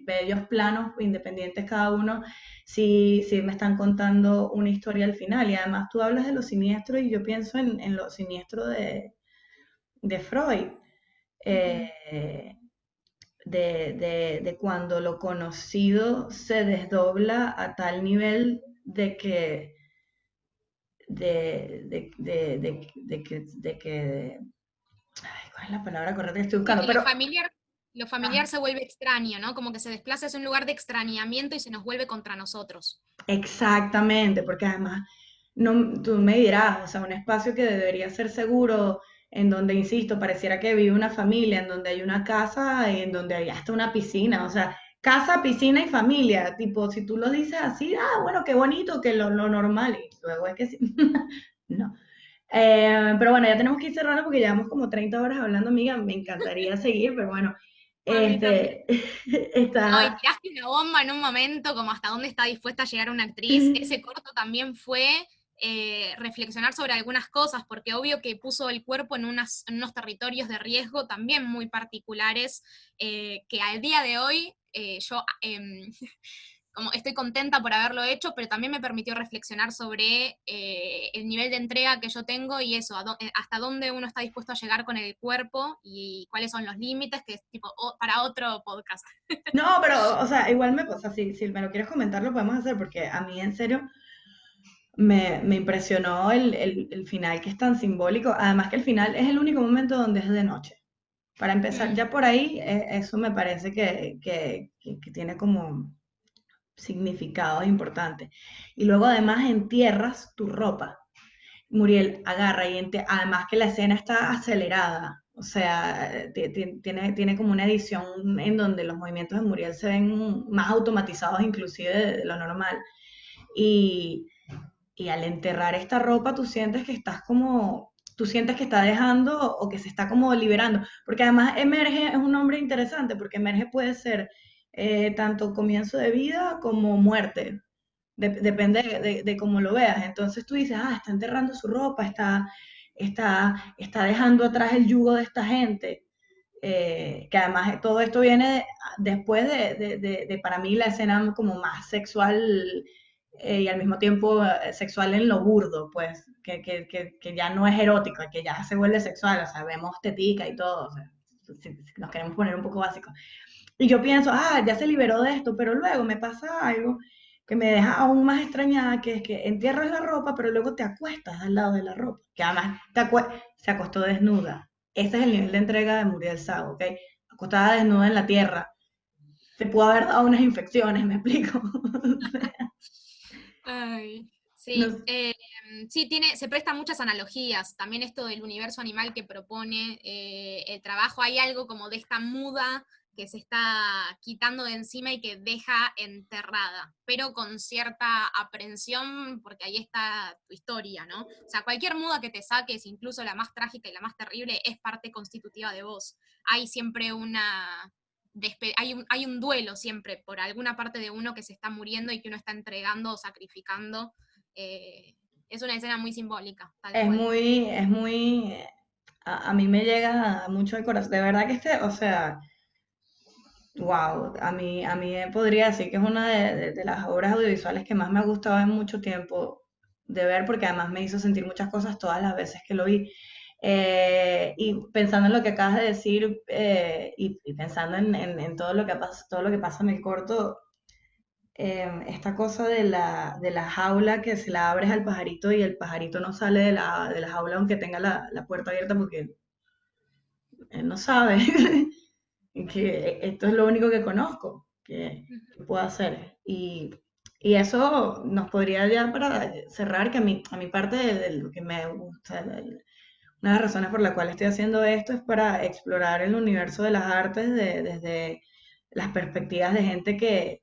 bellos planos independientes cada uno, sí, sí me están contando una historia al final y además tú hablas de lo siniestro y yo pienso en lo siniestro de Freud. Ujú. eh, de cuando lo conocido se desdobla a tal nivel de que ay, ¿cuál es la palabra correcta que estoy Sí, buscando? que Pero, lo familiar se vuelve extraño, ¿no? Como que se desplaza hacia un lugar de extrañamiento y se nos vuelve contra nosotros. exactamente, porque además, no, tú me dirás, o sea, un espacio que debería ser seguro, en donde, insisto, pareciera que vive una familia, en donde hay una casa y en donde hay hasta una piscina, o sea, casa, piscina y familia, tipo, si tú lo dices así, ah, bueno, qué bonito, que lo normal, y luego es que sí, no. Pero bueno, ya tenemos que ir cerrando porque llevamos como 30 horas hablando, amiga, me encantaría seguir, pero bueno, A mí también. este, No, y está... tiraste una bomba en un momento, como hasta dónde está dispuesta a llegar una actriz. Ese corto también fue reflexionar sobre algunas cosas, porque obvio que puso el cuerpo en unos territorios de riesgo también muy particulares, que al día de hoy yo como estoy contenta por haberlo hecho, pero también me permitió reflexionar sobre el nivel de entrega que yo tengo y eso, hasta dónde uno está dispuesto a llegar con el cuerpo y cuáles son los límites, que es tipo para otro podcast. No, pero, o sea, igual me pasa, si me lo quieres comentar, lo podemos hacer, porque a mí en serio me impresionó el final que es tan simbólico. Además que el final es el único momento donde es de noche. Para empezar, Mm. ya por ahí, eso me parece que tiene como significados importantes. Y luego además entierras tu ropa. Muriel agarra y además que la escena está acelerada, o sea, tiene como una edición en donde los movimientos de Muriel se ven más automatizados inclusive de lo normal. Y, y al enterrar esta ropa tú sientes que está dejando o que se está como liberando, porque además Emerge es un nombre interesante, porque Emerge puede ser tanto comienzo de vida como muerte, depende de cómo lo veas. Entonces tú dices, ah, está enterrando su ropa, está dejando atrás el yugo de esta gente. Que además todo esto viene después para mí, la escena como más sexual y al mismo tiempo sexual en lo burdo, pues, que ya no es erótico, que ya se vuelve sexual, o sea, vemos tetica y todo, o sea, si nos queremos poner un poco básicos. Y yo pienso, ah, ya se liberó de esto, pero luego me pasa algo que me deja aún más extrañada, que es que entierras la ropa, pero luego te acuestas al lado de la ropa, que además se acostó desnuda. Ese es el nivel de entrega de Muriel Sago, ¿ok? Acostada desnuda en la tierra. Se pudo haber dado unas infecciones, ¿me explico? Ay, No sí, sí, se presta muchas analogías. También esto del universo animal que propone el trabajo, hay algo como de esta muda que se está quitando de encima y que deja enterrada, pero con cierta aprensión, porque ahí está tu historia, ¿no? O sea, cualquier muda que te saques, incluso la más trágica y la más terrible, es parte constitutiva de vos. Hay siempre hay un duelo siempre por alguna parte de uno que se está muriendo y que uno está entregando o sacrificando. Es una escena muy simbólica, tal cual. a mí me llega mucho al corazón. De verdad que o sea, wow, a mí podría decir que es una de las obras audiovisuales que más me ha gustado en mucho tiempo de ver, porque además me hizo sentir muchas cosas todas las veces que lo vi. Y pensando en lo que acabas de decir y pensando en todo lo que pasa en el corto, esta cosa de la jaula que se la abres al pajarito y el pajarito no sale de la jaula aunque tenga la puerta abierta porque él no sabe que esto es lo único que conozco que puedo hacer. Y eso nos podría ya para cerrar, que a mi parte de lo que me gusta, una de las razones por la cual estoy haciendo esto es para explorar el universo de las artes desde las perspectivas de gente que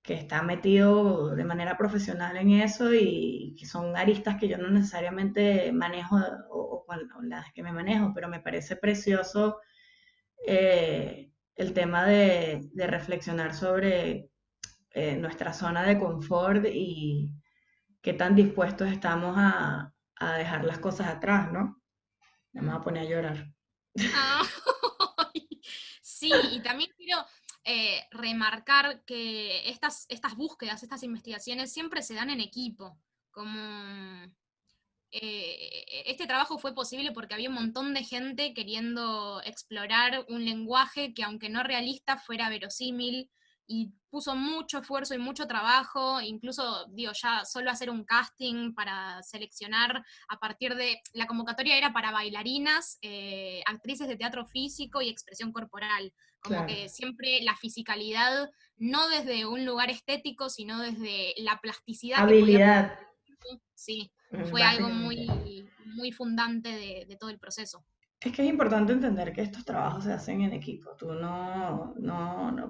está metido de manera profesional en eso y que son aristas que yo no necesariamente manejo o las que me manejo, pero me parece precioso el tema de reflexionar sobre nuestra zona de confort y qué tan dispuestos estamos a dejar las cosas atrás, ¿no? Me voy a poner a llorar. Ah, sí, y también quiero remarcar que estas búsquedas, estas investigaciones siempre se dan en equipo, como este trabajo fue posible porque había un montón de gente queriendo explorar un lenguaje que aunque no realista fuera verosímil, y puso mucho esfuerzo y mucho trabajo, incluso, digo, ya solo hacer un casting para seleccionar a partir de, la convocatoria era para bailarinas, actrices de teatro físico y expresión corporal, como Claro. que siempre la fisicalidad, no desde un lugar estético, sino desde la plasticidad que podía Habilidad, tener, sí, fue algo básicamente. muy, muy fundante de todo el proceso. Es que es importante entender que estos trabajos se hacen en equipo. Tú no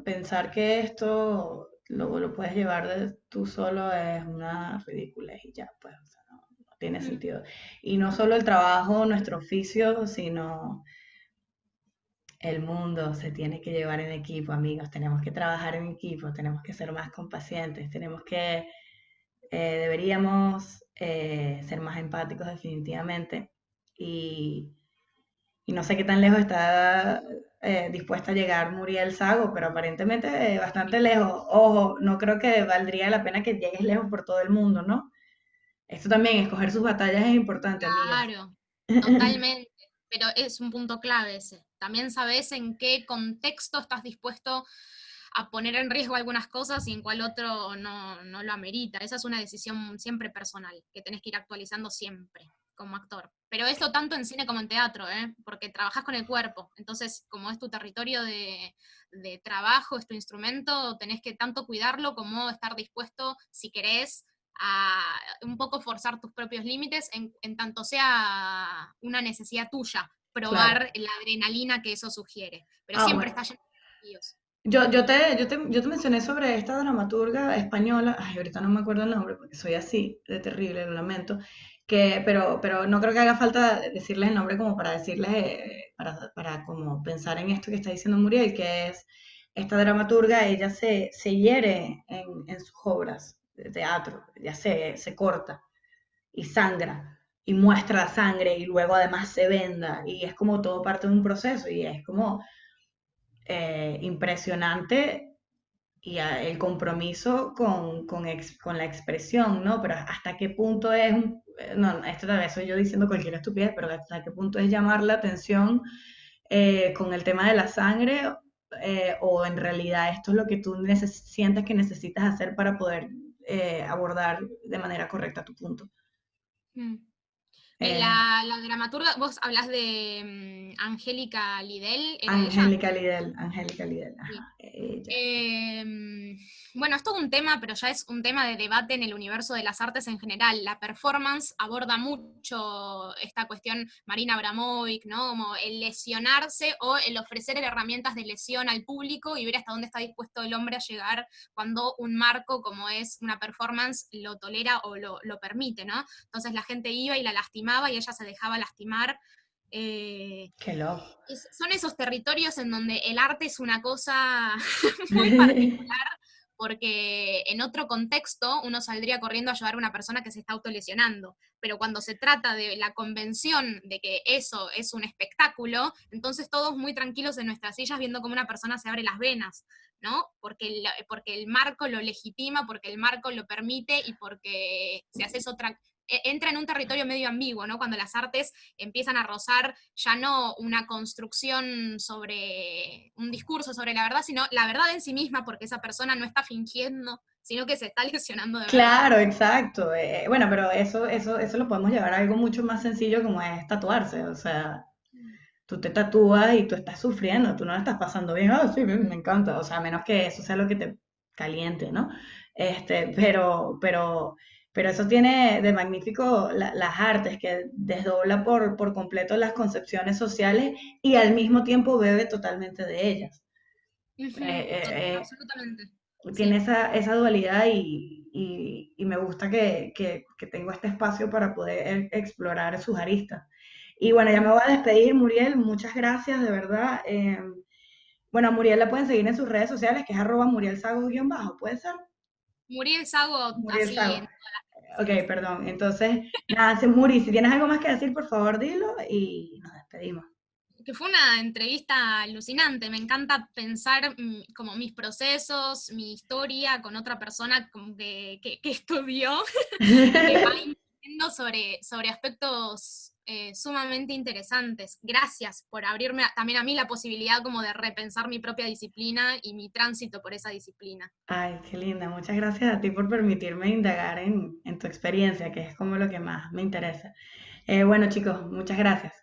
pensar que esto lo puedes llevar tú solo es una ridiculez y ya, pues, o sea, no tiene Mm. sentido. Y no solo el trabajo, nuestro oficio, sino el mundo se tiene que llevar en equipo, amigos. Tenemos que trabajar en equipo, tenemos que ser más compacientes, deberíamos ser más empáticos definitivamente. Y y no sé qué tan lejos está dispuesta a llegar Muriel Sago, pero aparentemente bastante lejos. Ojo, no creo que valdría la pena que llegues lejos por todo el mundo, ¿no? Esto también, escoger sus batallas es importante, amigas. Claro, totalmente, pero es un punto clave ese. También sabes en qué contexto estás dispuesto a poner en riesgo algunas cosas y en cuál otro no lo amerita. Esa es una decisión siempre personal, que tenés que ir actualizando siempre como actor. Pero esto tanto en cine como en teatro, ¿eh? Porque trabajás con el cuerpo. Entonces, como es tu territorio de trabajo, es tu instrumento, tenés que tanto cuidarlo como estar dispuesto, si querés, a un poco forzar tus propios límites en tanto sea una necesidad tuya, Claro. probar la adrenalina que eso sugiere. Pero Ah, siempre bueno. está lleno de desafíos. Yo te mencioné sobre esta dramaturga española, ay, ahorita no me acuerdo el nombre porque soy así, de terrible, lo lamento, pero no creo que haga falta decirles el nombre como para decirles, para como pensar en esto que está diciendo Muriel, que es esta dramaturga, ella se hiere en sus obras de teatro, ella se corta y sangra y muestra la sangre y luego además se venda y es como todo parte de un proceso y es como impresionante y el compromiso con la expresión, ¿no? Pero hasta qué punto es no, esto tal vez soy yo diciendo cualquier estupidez, pero hasta qué punto es llamar la atención con el tema de la sangre, o en realidad esto es lo que tú sientes que necesitas hacer para poder abordar de manera correcta tu punto. Mm. Eh, La dramaturga, vos hablás de Angélica Lidl, ¿era ella? Angélica Lidl, Sí. ajá, ella. Eh, bueno, es todo un tema, pero ya es un tema de debate en el universo de las artes en general. La performance aborda mucho esta cuestión, Marina Abramovic, ¿no? Como el lesionarse o el ofrecer herramientas de lesión al público y ver hasta dónde está dispuesto el hombre a llegar cuando un marco como es una performance lo tolera o lo permite, ¿no? Entonces la gente iba y la lastimaba y ella se dejaba lastimar. Qué loco. Son esos territorios en donde el arte es una cosa muy particular, porque en otro contexto uno saldría corriendo a ayudar a una persona que se está autolesionando, pero cuando se trata de la convención de que eso es un espectáculo, entonces todos muy tranquilos en nuestras sillas viendo cómo una persona se abre las venas, ¿no? Porque el marco lo legitima, porque el marco lo permite y porque si haces otra... Entra en un territorio medio ambiguo, ¿no? Cuando las artes empiezan a rozar ya no una construcción sobre un discurso sobre la verdad, sino la verdad en sí misma, porque esa persona no está fingiendo, sino que se está lesionando de verdad. Claro, exacto. Bueno, pero eso lo podemos llevar a algo mucho más sencillo como es tatuarse. O sea, tú te tatúas y tú estás sufriendo, tú no la estás pasando bien. Ah, sí, bien, me encanta. O sea, a menos que eso sea lo que te caliente, ¿no? Pero eso tiene de magnífico las artes, que desdobla por completo las concepciones sociales y al mismo tiempo bebe totalmente de ellas. Ujú, Eh, eh, absolutamente. Tiene Sí. esa dualidad y me gusta que tengo este espacio para poder explorar sus aristas. Y bueno, ya me Mm. voy a despedir, Muriel, muchas gracias, de verdad. Bueno, a Muriel la pueden seguir en sus redes sociales, que es @murielsago_bajo, ¿puede ser? Muriel Sago Muriel así Sago. en todas las redes Ok, sociales. perdón. Entonces, nada, Muri, si tienes algo más que decir, por favor, dilo y nos despedimos. Que fue una entrevista alucinante, me encanta pensar como mis procesos, mi historia con otra persona como que estudió y que va incidiendo sobre aspectos sumamente interesantes. Gracias por abrirme también a mí la posibilidad como de repensar mi propia disciplina y mi tránsito por esa disciplina. Ay, qué linda. Muchas gracias a ti por permitirme indagar en tu experiencia, que es como lo que más me interesa. Bueno, chicos, muchas gracias.